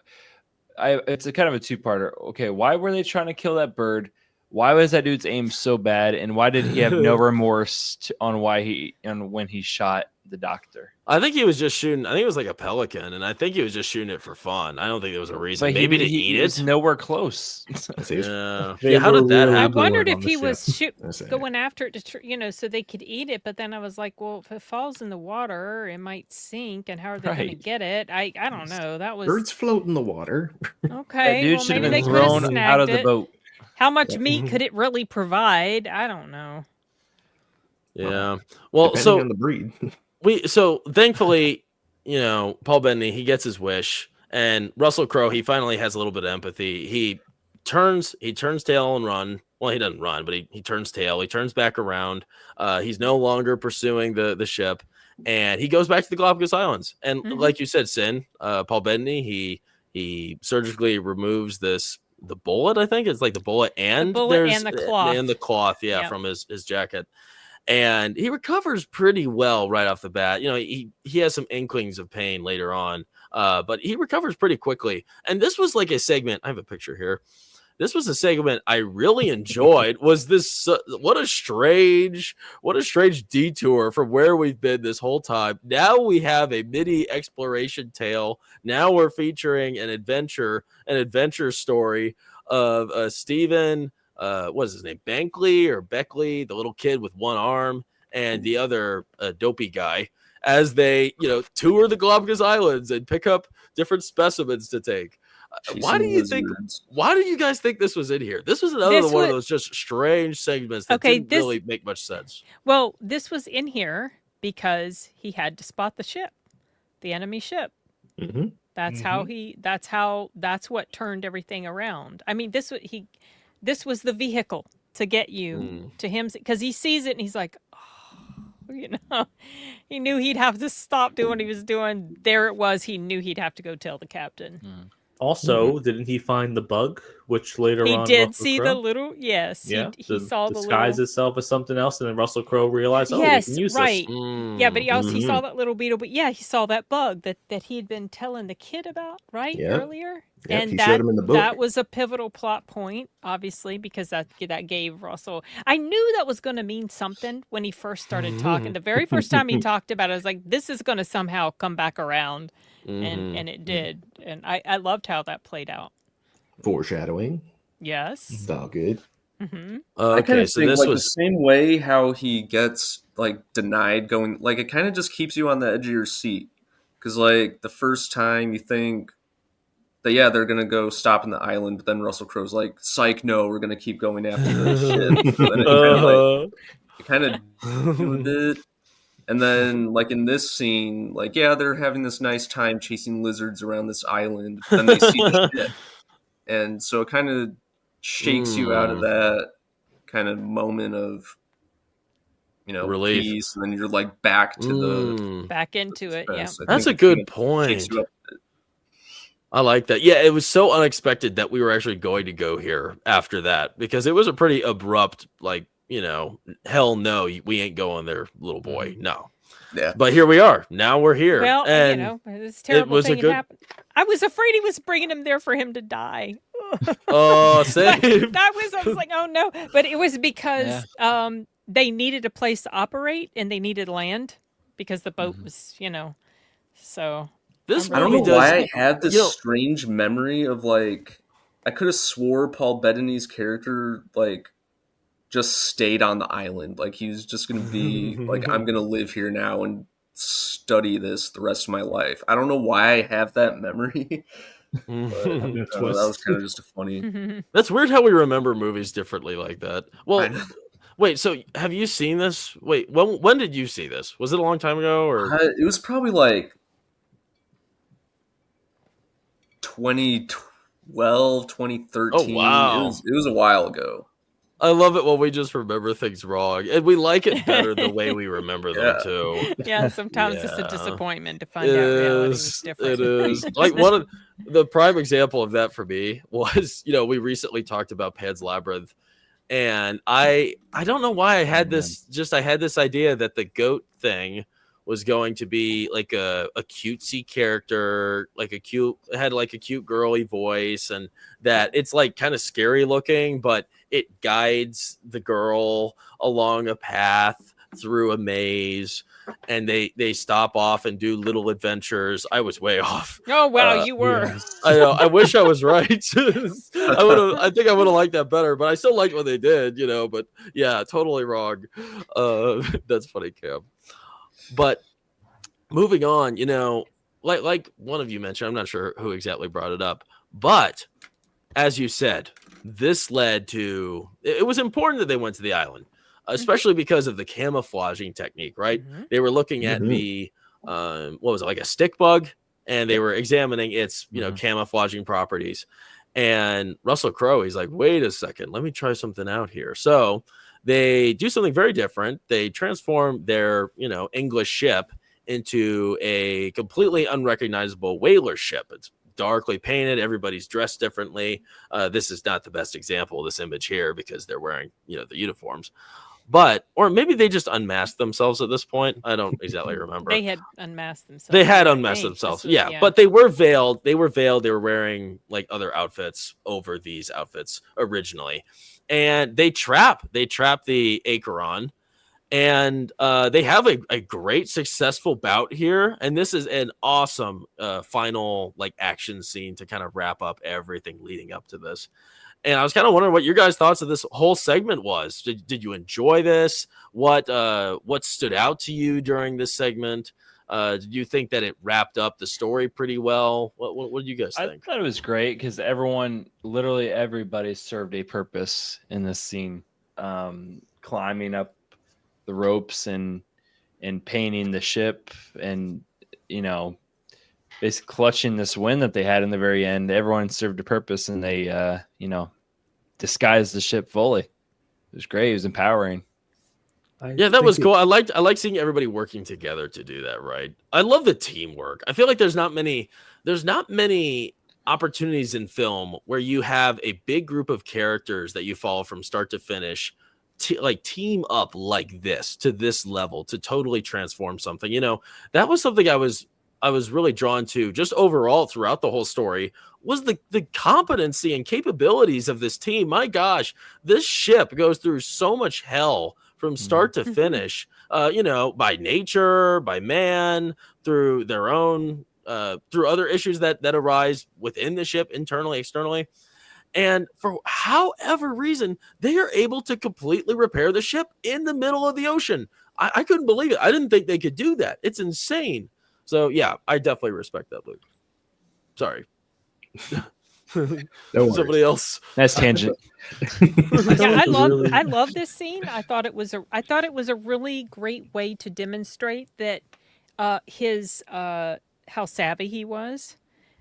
It's a kind of a two-parter. Okay, why were they trying to kill that bird? Why was that dude's aim so bad? And why did he have no remorse on when he shot the doctor? I think he was just shooting. I think it was like a pelican, and I think he was just shooting it for fun. I don't think there was a reason. But maybe to eat it. Was nowhere close. Yeah. How did that happen? I wondered if he was going after it to, so they could eat it. But then I was like, well, if it falls in the water, it might sink. And how are they going to get it? I don't know. That was birds float in the water. Okay, that dude should have been thrown out of the boat. How much meat could it really provide? I don't know. Yeah. Well, depending so on the breed. So thankfully, Paul Bettany, he gets his wish, and Russell Crowe, he finally has a little bit of empathy. He turns tail and run. Well, he doesn't run, but he turns tail. He turns back around. He's no longer pursuing the ship, and he goes back to the Galapagos Islands. And like you said, Sin, Paul Bettany, he surgically removes the bullet. I think it's like the bullet and the cloth and the cloth, from his jacket. And he recovers pretty well right off the bat. He has some inklings of pain later on, but he recovers pretty quickly. And this was like a segment. I have a picture here. This was a segment I really enjoyed. Was this what a strange detour from where we've been this whole time. Now we have a mini exploration tale. Now we're featuring an adventure story of Stephen. What is his name? Beckley, the little kid with one arm, and the other dopey guy, as they, tour the Galapagos Islands and pick up different specimens to take. Why do you think? Why do you guys think this was in here? This was another one of those just strange segments that didn't really make much sense. Well, this was in here because he had to spot the ship, the enemy ship. Mm-hmm. That's what turned everything around. I mean, this was the vehicle to get you to him, because he sees it and he's like, oh, he knew he'd have to stop doing what he was doing. There it was. He knew he'd have to go tell the captain. Also, didn't he find the bug, which later on he did Russell see Crowe? the little he saw the disguise itself as something else, and then Russell Crowe realized, yes, we can use right. this. Yeah, but he saw that little beetle. But yeah, he saw that bug that he'd been telling the kid about earlier. Yep, and he showed him in the book. That was a pivotal plot point, obviously, because that gave Russell. I knew that was going to mean something when he first started talking. The very first time he talked about it, I was like, this is going to somehow come back around. And it did. And I loved how that played out. Foreshadowing. Yes. It's all good. Mm-hmm. I kind of think the same way how he gets denied going, it kind of just keeps you on the edge of your seat. Because the first time you think that, they're going to go stop in the island, but then Russell Crowe's like, psych, no, we're going to keep going after the ship. So then it kind of do it. And then, in this scene, they're having this nice time chasing lizards around this island. But then they see the ship. And so it kind of shakes you out of that kind of moment of, relief. Peace. And then you're, back to back into it, yeah. That's a good point. I like that. Yeah, it was so unexpected that we were actually going to go here after that, because it was a pretty abrupt, hell no, we ain't going there, little boy. No. Yeah. But here we are. Now we're here. Well, and this terrible thing had happened. I was afraid he was bringing him there for him to die. Oh, same. I was like, oh no. But it was because they needed a place to operate and they needed land because the boat was, so. I don't know why I had this strange memory of I could have swore Paul Bettany's character just stayed on the island. He was just going to be I'm going to live here now and study this the rest of my life. I don't know why I have that memory. But, that was kind of just a funny. That's weird how we remember movies differently like that. Well, wait, so have you seen this? Wait, when did you see this? Was it a long time ago, or it was probably 2012, 2013. Oh, wow. It was a while ago. I love it when we just remember things wrong, and we like it better the way we remember them too. Yeah, sometimes it's a disappointment to find out reality was different. It is. One of the prime example of that for me was, we recently talked about Pan's Labyrinth, and I don't know why I had this idea that the goat thing was going to be a cutesy character, a cute girly voice, and that it's kind of scary looking, but it guides the girl along a path through a maze, and they stop off and do little adventures. I was way off. Oh wow, you were. Yes. I know. I wish I was right. I think I would have liked that better, but I still liked what they did, But yeah, totally wrong. That's funny, Cam. But moving on, like one of you mentioned, I'm not sure who exactly brought it up, but as you said, this led to, it was important that they went to the island, especially because of the camouflaging technique, right? They were looking at the, what was it, a stick bug, and they were examining its, camouflaging properties. And Russell Crowe, he's like, wait a second, let me try something out here. So they do something very different. They transform their, English ship into a completely unrecognizable whaler ship. It's darkly painted. Everybody's dressed differently. This is not the best example of this image here because they're wearing, the uniforms. But, or maybe they just unmasked themselves at this point. I don't exactly remember. They had unmasked themselves. They had unmasked themselves. Yeah, but they were veiled. They were wearing other outfits over these outfits originally. And they trap the Acheron. And they have a great successful bout here. And this is an awesome final action scene to kind of wrap up everything leading up to this. And I was kind of wondering what your guys' thoughts of this whole segment was. Did you enjoy this? What stood out to you during this segment? Did you think that it wrapped up the story pretty well? What do you guys think? I thought it was great because literally everybody served a purpose in this scene. Climbing up the ropes and painting the ship, and basically clutching this win that they had in the very end. Everyone served a purpose, and they disguised the ship fully. It was great. It was empowering. Yeah, that was cool. I like seeing everybody working together to do that, right? I love the teamwork. I feel like there's not many opportunities in film where you have a big group of characters that you follow from start to finish team up like this to this level to totally transform something. That was something I was really drawn to just overall throughout the whole story was the competency and capabilities of this team. My gosh, this ship goes through so much hell from start to finish, by nature, by man, through their own, through other issues that arise within the ship, internally, externally. And for however reason, they are able to completely repair the ship in the middle of the ocean. I couldn't believe it. I didn't think they could do that. It's insane. So, yeah, I definitely respect that, Luke. Sorry. Somebody else. Nice tangent. Yeah, I love this scene. I thought it was a really great way to demonstrate that his how savvy he was.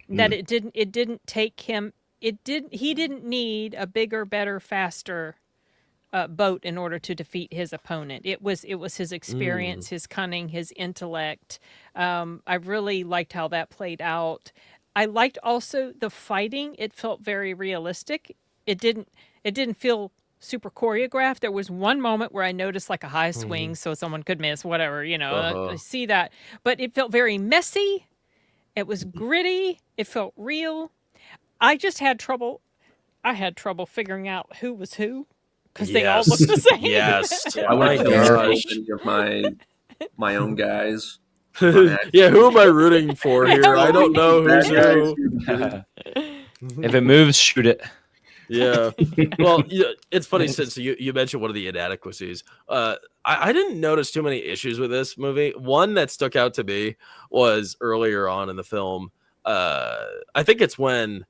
That it didn't take him. He didn't need a bigger, better, faster boat in order to defeat his opponent. It was his experience, his cunning, his intellect. I really liked how that played out. I liked also the fighting. It felt very realistic. It didn't feel super choreographed. There was one moment where I noticed like a high swing so someone could miss, whatever, I see that. But it felt very messy. It was gritty. It felt real. I just had trouble. I had trouble figuring out who was who because they all looked the same. Yes. I went to my own guys. Yeah, who am I rooting for here? I don't know who's who. If it moves, shoot it. Yeah. Well, it's funny since you mentioned one of the inadequacies. I didn't notice too many issues with this movie. One that stuck out to me was earlier on in the film. I think it's when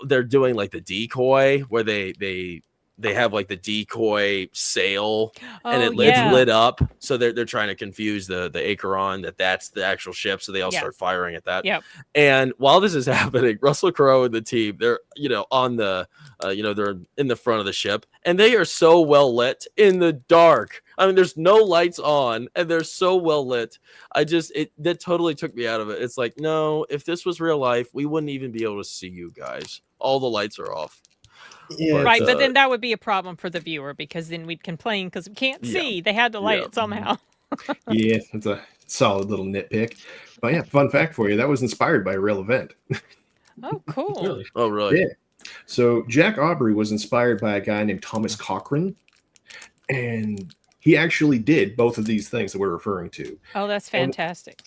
they're doing like the decoy where they have like the decoy sail and it's lit up. So they're trying to confuse the Acheron that's the actual ship. So they all start firing at that. Yep. And while this is happening, Russell Crowe and the team, they're, on the, they're in the front of the ship and they are so well lit in the dark. I mean, there's no lights on and they're so well lit. That totally took me out of it. It's like, no, if this was real life, we wouldn't even be able to see you guys. All the lights are off. Yeah, right, but then that would be a problem for the viewer because then we'd complain because we can't see. They had to light it somehow. Yeah, it's a solid little nitpick. But yeah, fun fact for you, that was inspired by a real event. Oh, cool. Really? Oh, really? Yeah. So Jack Aubrey was inspired by a guy named Thomas Cochrane, and he actually did both of these things that we're referring to. Oh, that's fantastic.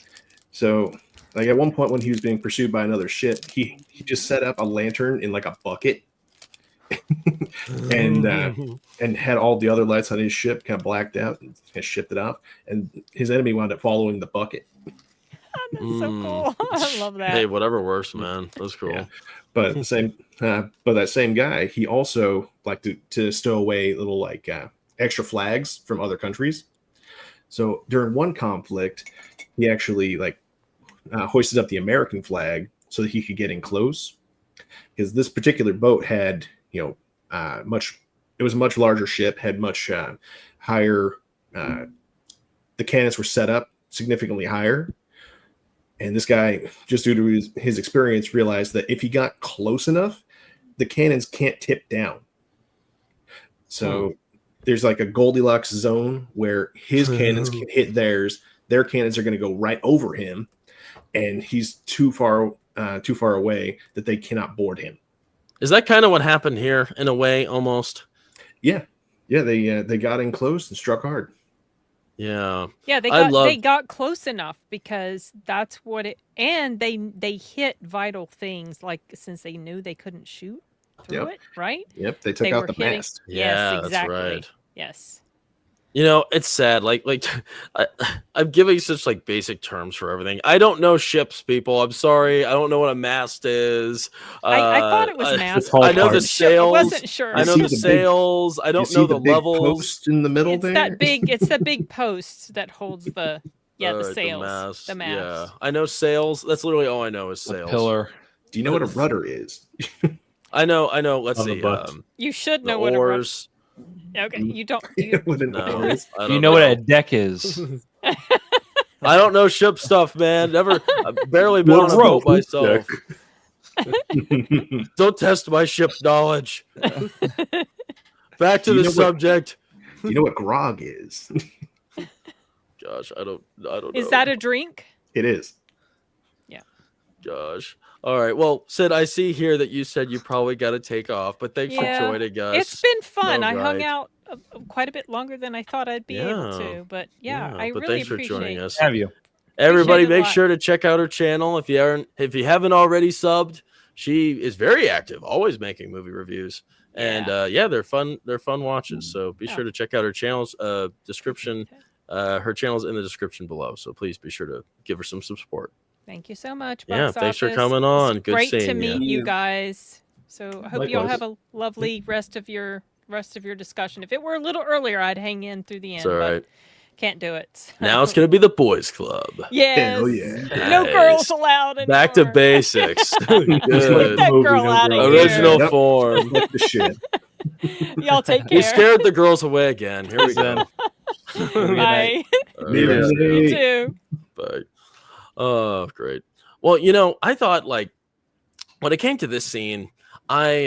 So, like at one point when he was being pursued by another ship, he just set up a lantern in like a bucket. and had all the other lights on his ship kind of blacked out and shipped it off, and his enemy wound up following the bucket. That's so cool. I love that. Hey, whatever works, man. That's cool. Yeah. But that same guy, he also liked to stow away little like extra flags from other countries. So during one conflict, he actually hoisted up the American flag so that he could get in close, because this particular boat had it was a much larger ship, had much higher, the cannons were set up significantly higher. And this guy, just due to his experience, realized that if he got close enough, the cannons can't tip down. So there's like a Goldilocks zone where his cannons can hit theirs. Their cannons are going to go right over him. And he's too far away that they cannot board him. Is that kind of what happened here in a way, almost? Yeah. They got in close and struck hard. Yeah. Yeah, they got close enough because that's what it, and they hit vital things, like since they knew they couldn't shoot through it, right? Yep, they took out the mast. Yes, exactly. That's right. Yes. You know, it's sad. I'm giving such like basic terms for everything. I don't know ships, people. I'm sorry. I don't know what a mast is. I thought it was mast. I know the parts. sails. I wasn't sure. I know see the the big- sails. I You don't see know the big levels. post in the middle It's there. that big. It's the big post that holds the Alright, sails, the mast. Yeah, I know sails. That's literally all I know is A sails. pillar. Do you know what a rudder is? I know. Let's On the see. butt. You should The know what a rudder. oars. Okay, you don't. You, What an No, oar is? I Do you don't know what a deck is? I don't know ship stuff, man. I've barely been on a boat myself. Don't test my ship knowledge. Back to Do you the know what- subject. You know what grog is? Gosh, I don't know. is that a drink? It is. Gosh. All right. Well, Sid, I see here that you said you probably got to take off, but thanks Yeah, for joining us. It's been fun. I hung Alright. out quite a bit longer than I thought I'd be able Yeah. to. But yeah, I but really thanks for appreciate joining us. Have you? Everybody, Appreciate it a make lot. sure to check out her channel if you haven't already subbed. She is very active, always making movie reviews, and they're fun. They're fun watches. So be Yeah. sure to check out her channel's description. Her channel's in the description below. So please be sure to give her some support. Thank you so much. Yeah, Box thanks for Office. coming on. It's Good great to seeing ya. meet you guys. So I hope you all Likewise. have a lovely rest of your discussion. If it were a little earlier, I'd hang in through the end. It's all right. But can't do it. Now it's gonna be the boys' club. yes. Hell yeah. No Nice. girls allowed anymore. Back to basics. Get Good. that Movie, girl no out girl. of here. Original Yep. form. Like the shit. Y'all take care. We scared the girls away again. Here we go. Bye. Neither You day. too. Bye. Oh, great. Well, I thought like when it came to this scene, I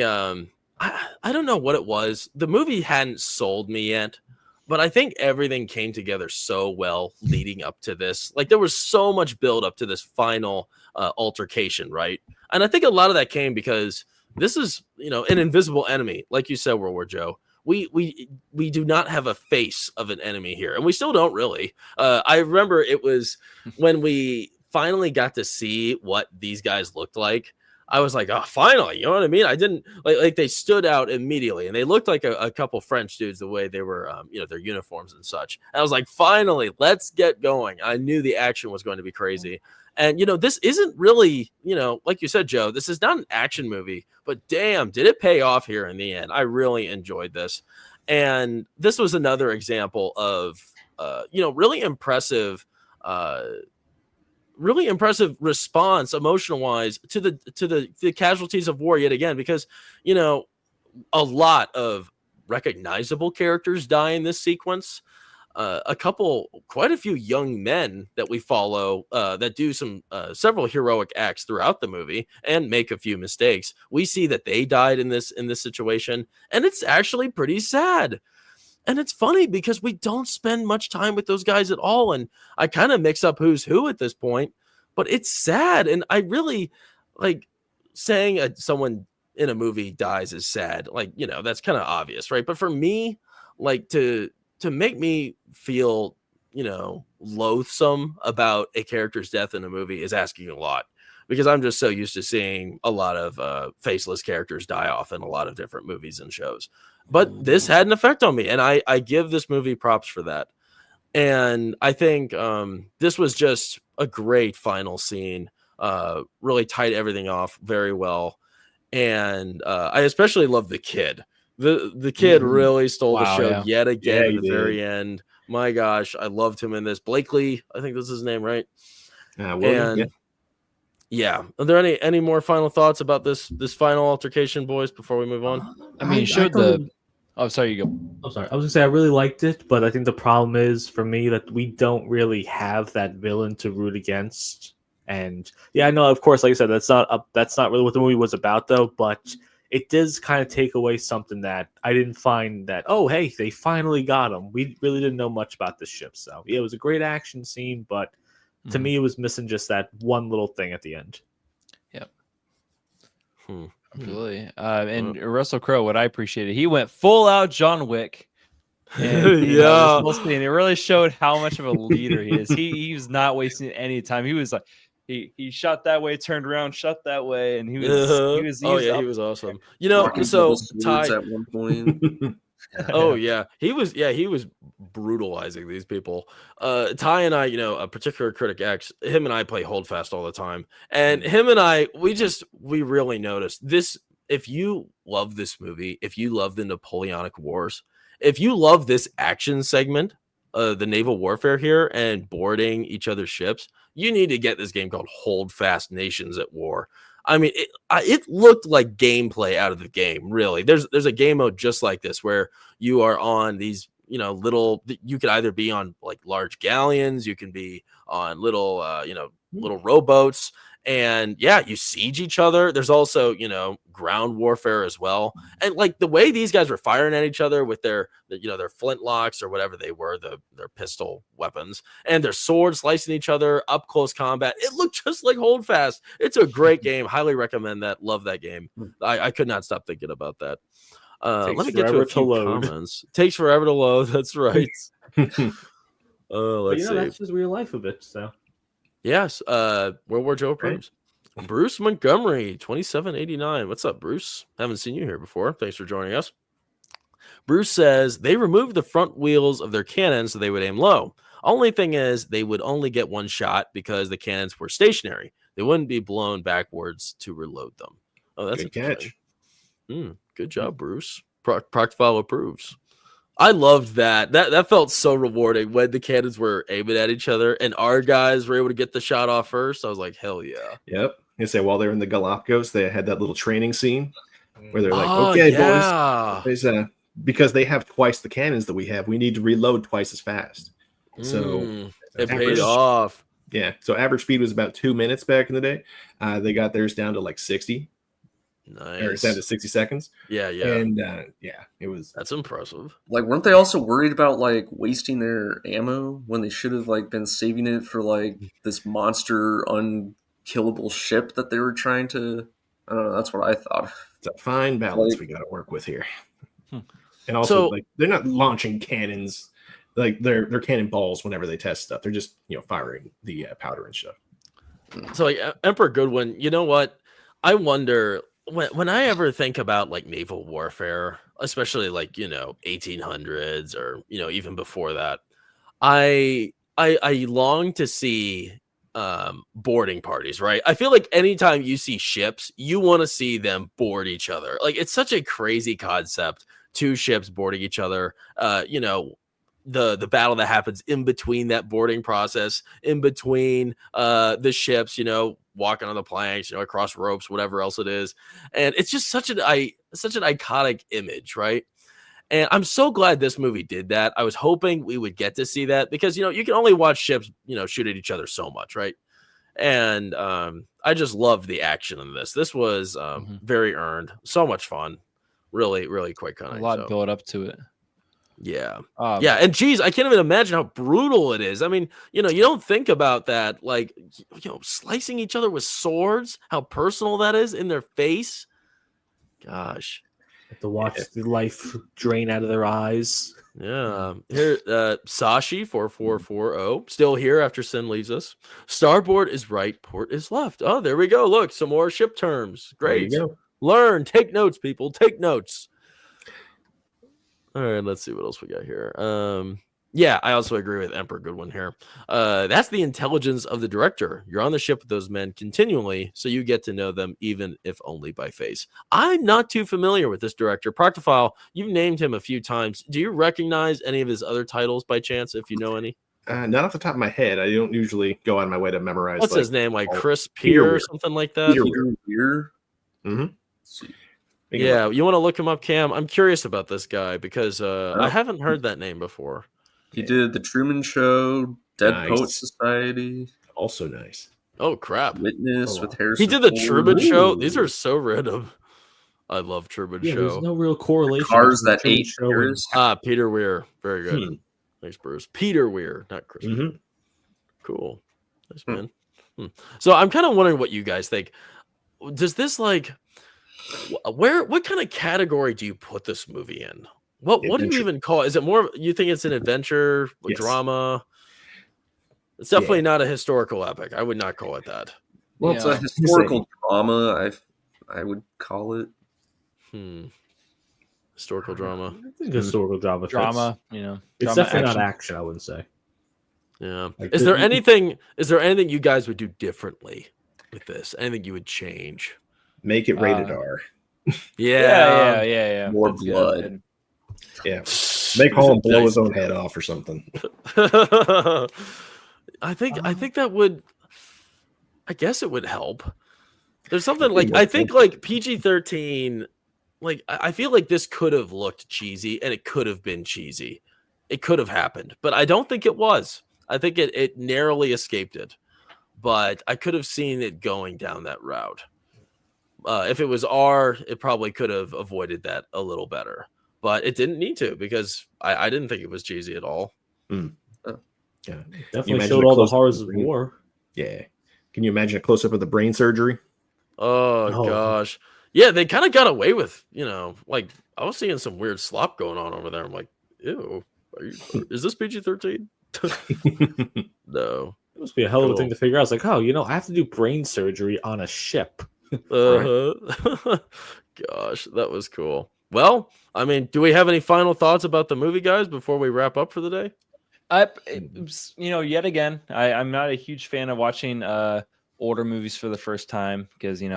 don't know what it was. The movie hadn't sold me yet, but I think everything came together so well leading up to this. Like there was so much build up to this final altercation, right? And I think a lot of that came because this is, an invisible enemy, like you said, World War Joe. We do not have a face of an enemy here, and we still don't really. I remember it was when we finally got to see what these guys looked like. I was like, oh, finally, you know what I mean? I didn't like they stood out immediately, and they looked like a couple French dudes the way they were, their uniforms and such. And I was like, finally, let's get going. I knew the action was going to be crazy. And, this isn't really, like you said, Joe, this is not an action movie, but damn, did it pay off here in the end. I really enjoyed this. And this was another example of, really impressive response emotional wise to the casualties of war yet again, because, a lot of recognizable characters die in this sequence. Quite a few young men that we follow that do several heroic acts throughout the movie and make a few mistakes. We see that they died in this situation, and it's actually pretty sad. And it's funny because we don't spend much time with those guys at all, and I kind of mix up who's who at this point, but it's sad. And I really like saying someone in a movie dies is sad. Like, that's kind of obvious, right? But for me, like to make me feel, loathsome about a character's death in a movie is asking a lot, because I'm just so used to seeing a lot of faceless characters die off in a lot of different movies and shows. But this had an effect on me, and I give this movie props for that. And I think this was just a great final scene, really tied everything off very well. And I especially love the kid. The kid really stole the show yet again at the very end. My gosh, I loved him in this. Blakely, I think this is his name, right? William, yeah. Are there any more final thoughts about this final altercation, boys, before we move on? I mean, showed the. Oh, sorry, you go. I'm sorry. I was gonna say I really liked it, but I think the problem is for me that we don't really have that villain to root against. And yeah, I know, of course, like I said, that's not really what the movie was about, though. But it does kind of take away something that I didn't find that. Oh, hey, they finally got him. We really didn't know much about this ship, so yeah, it was a great action scene, but to me, it was missing just that one little thing at the end. Yep. Absolutely. And Russell Crowe, what I appreciated, he went full out John Wick. And, this whole scene, it really showed how much of a leader he is. He was not wasting any time. He was like, he shot that way, turned around, shot that way, and he was he was awesome. Marcus So Willis Ty, at one point. Oh yeah, he was brutalizing these people. Ty and I, a particular critic X, him and I play Holdfast all the time, and him and I, we really noticed this. If you love this movie, if you love the Napoleonic Wars, if you love this action segment, the naval warfare here and boarding each other's ships, you need to get this game called Holdfast Nations at War. I mean, it looked like gameplay out of the game. Really, there's a game mode just like this where you are on these, little. You could either be on like large galleons, you can be on little, little rowboats, and you siege each other. There's also, ground warfare as well, and like the way these guys were firing at each other with their flintlocks or whatever they were, their pistol weapons, and their swords slicing each other, up close combat. It looked just like Holdfast. It's a great game. Highly recommend that. Love that game. I could not stop thinking about that. Let me get to a few comments. Takes forever to load. That's right. Let's see. That's just real life of it. So. Yes, World War Joe approves. Bruce Montgomery, 2789. What's up, Bruce? Haven't seen you here before. Thanks for joining us. Bruce says they removed the front wheels of their cannons so they would aim low. Only thing is they would only get one shot because the cannons were stationary. They wouldn't be blown backwards to reload them. Oh, that's good catch. Good job, Bruce. Proctfile approves. I loved that. That felt so rewarding when the cannons were aiming at each other and our guys were able to get the shot off first. I was like, hell yeah. Yep. You say while they're in the Galapagos, they had that little training scene where they're like, okay, boys, because they have twice the cannons that we have, we need to reload twice as fast. So it paid off. Yeah. So average speed was about 2 minutes back in the day. They got theirs down to like 60. Nice. Or down to 60 seconds. Yeah. And it was. That's impressive. Like, weren't they also worried about like wasting their ammo when they should have like been saving it for like this monster unkillable ship that they were trying to? I don't know. That's what I thought. It's a fine balance we got to work with here. And also, like, they're not launching cannons, like they're cannonballs whenever they test stuff. They're just firing the powder and stuff. So, like, Emperor Goodwin, you know what? I wonder when I ever think about like naval warfare, especially like 1800s or even before that, I long to see boarding parties, right? I feel like anytime you see ships, you want to see them board each other. Like, it's such a crazy concept. Two ships boarding each other, the battle that happens in between that boarding process, in between the ships, walking on the planks, across ropes, whatever else it is. And it's just such an iconic image, right? And I'm so glad this movie did that. I was hoping we would get to see that because, you can only watch ships, shoot at each other so much, right? And I just loved the action in this. This was very earned. So much fun. Really, really quick. A lot built up to it. Yeah. And geez, I can't even imagine how brutal it is. I mean, you don't think about that, like, slicing each other with swords, how personal that is in their face. Gosh. Have to watch the life drain out of their eyes. Yeah. Here, Sashi 4440 still here after Sin leaves us. Starboard is right, port is left. Oh, there we go. Look, some more ship terms. Great. There you go. Learn, take notes, people. Take notes. All right, let's see what else we got here. I also agree with Emperor Goodwin here. That's the intelligence of the director. You're on the ship with those men continually, so you get to know them, even if only by face. I'm not too familiar with this director. Proctophile, you've named him a few times. Do you recognize any of his other titles by chance, if you know any? Not off the top of my head. I don't usually go out of my way to memorize. What's his name? Like Chris Peter or something like that? Peter Weir. Mm-hmm. Yeah, you want to look him up, Cam? I'm curious about this guy because I haven't heard that name before. He did The Truman Show, Dead Poet Society. Also nice. Oh, crap. Witness with Harrison. He did The Truman Show? These are so random. I love Truman Show. There's no real correlation. Cars that ate Paris. Peter Weir. Very good. Thanks, Bruce. Peter Weir, not Chris. Cool. Nice, man. So I'm kind of wondering what you guys think. Does this, like... what kind of category do you put this movie in? What do you even call it? Is it more, you think it's an adventure, drama? It's definitely not a historical epic. I would not call it that. Well, it's a historical drama, I would call it. Historical drama. I think historical drama. Drama, It's drama, definitely action. not action. I wouldn't say. Yeah. Like, Is there anything you guys would do differently with this? Anything you would change? Make it rated R. Yeah. More That's good. blood. Yeah. Make Hollom blow his own head off or something. I think that would. I guess it would help. There's something like I think like PG-13. Like I feel like this could have looked cheesy, and it could have been cheesy. It could have happened, but I don't think it was. I think it narrowly escaped it, but I could have seen it going down that route. If it was R, it probably could have avoided that a little better, but it didn't need to because I didn't think it was cheesy at all. Yeah, Definitely showed all the horrors of war. Yeah. Can you imagine a close up of the brain surgery? Oh gosh. Yeah, they kind of got away with, like I was seeing some weird slop going on over there. I'm like, ew, is this PG-13? No. It must be a hell of a thing to figure out. It's like, I have to do brain surgery on a ship. Gosh, that was cool. Well, I mean, do we have any final thoughts about the movie, guys, before we wrap up for the day? Yet again, I'm not a huge fan of watching older movies for the first time because I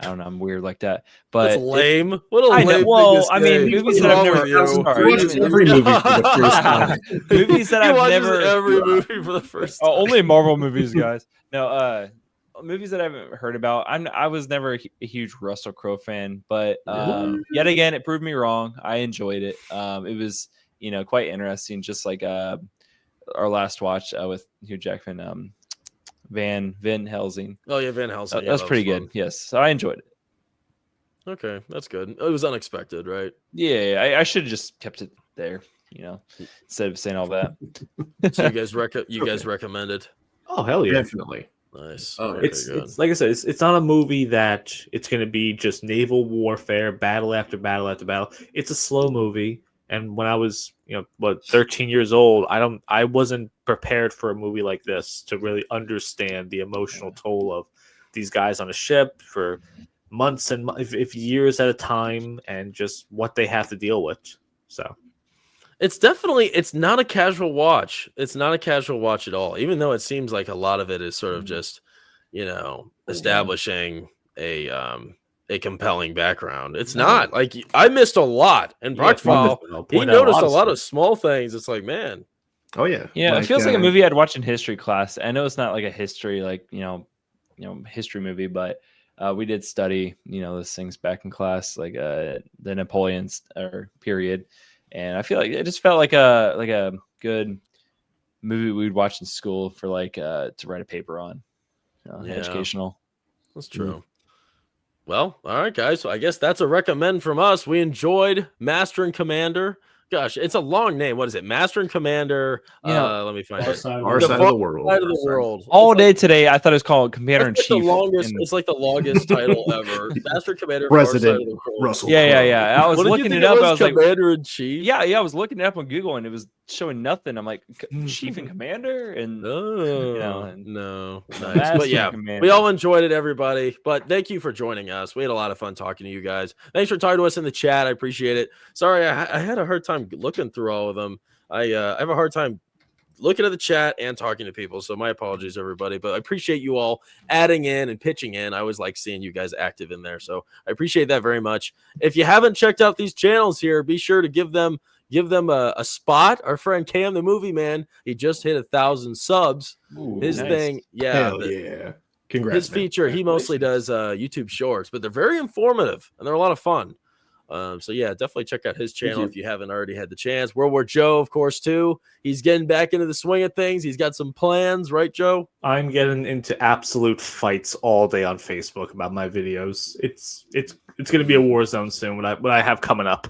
don't know, I'm weird like that. But it's lame. What a lame thing to say. Movies that I've never every movie for the first time. Movies that I've never every movie for the first time. Only Marvel movies, guys. No, movies that I haven't heard about. I was never a huge Russell Crowe fan, but yet again, it proved me wrong. I enjoyed it. It was quite interesting, just like our last watch with Hugh Jackman. Van Helsing. Oh yeah, Van Helsing. That was pretty good. Yes, so I enjoyed it. Okay, that's good. It was unexpected, right? Yeah, I should have just kept it there, instead of saying all that. So you guys recommend it? Oh hell yeah, Definitely. Nice. Oh, It's like I said, it's not a movie that it's going to be just naval warfare, battle after battle after battle. It's a slow movie. And when I was, 13 years old, I wasn't prepared for a movie like this to really understand the emotional toll of these guys on a ship for months and if years at a time, and just what they have to deal with. So it's not a casual watch. It's not a casual watch at all, even though it seems like a lot of it is sort of just, establishing a compelling background. It's not like I missed a lot, and Brockfall, he noticed a lot of small things. It's like, man, oh yeah, it feels like a movie I'd watch in history class. I know it's not like a history, history movie, but we did study, those things back in class, like the Napoleon's period, and I feel like it just felt like a good movie we'd watch in school for to write a paper on, educational. That's true. Well, all right, guys. So I guess that's a recommend from us. We enjoyed Master and Commander. Gosh, it's a long name. What is it? Master and Commander. Let me find it. Our side of the world. Side of the world. All day today, I thought it was called Commander in Chief. It's like the longest title ever. Master Commander. President Russell. Yeah. I was looking it up. I was Commander in Chief. Yeah. I was looking it up on Google, and it was showing nothing. I'm like, Chief and Commander, and no. Nice. But yeah, we all enjoyed it, everybody. But thank you for joining us. We had a lot of fun talking to you guys. Thanks for talking to us in the chat. I appreciate it. Sorry, I had a hard time looking through all of them. I have a hard time looking at the chat and talking to people, so my apologies, everybody. But I appreciate you all adding in and pitching in. I always like seeing you guys active in there, so I appreciate that very much. If you haven't checked out these channels here, be sure to give them a spot. Our friend Cam the Movie Man, he just hit 1,000 subs. Ooh, his nice. thing, yeah. Congrats. His feature, he mostly does YouTube shorts, but they're very informative and they're a lot of fun. So yeah, definitely check out his channel if you haven't already had the chance. World War Joe, of course, too. He's getting back into the swing of things. He's got some plans, right, Joe? I'm getting into absolute fights all day on Facebook about my videos. It's going to be a war zone soon. What I have coming up.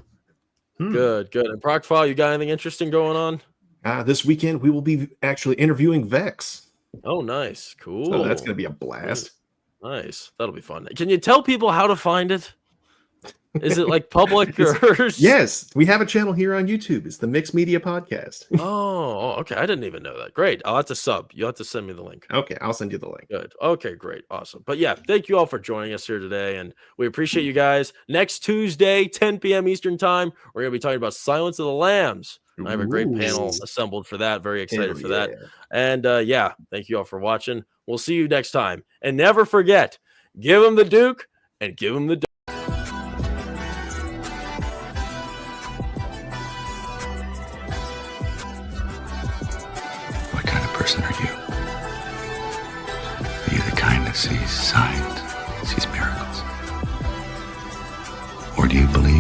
Good. And Procfile, you got anything interesting going on? This weekend we will be actually interviewing Vex. Oh, nice, cool. So that's going to be a blast. Nice, that'll be fun. Can you tell people how to find it? Is it like public or? Yes, we have a channel here on YouTube. It's the Mixed Media Podcast. Oh, okay. I didn't even know that. Great. I'll have to sub. You'll have to send me the link. Okay, I'll send you the link. Good. Okay, great. Awesome. But yeah, thank you all for joining us here today. And we appreciate you guys. Next Tuesday, 10 p.m. Eastern time, we're going to be talking about Silence of the Lambs. I have a great panel assembled for that. Very excited for that. And yeah, thank you all for watching. We'll see you next time. And never forget, give him the Duke and give him the Duke. What kind of person are you? Are you the kind that sees signs, sees miracles? Or do you believe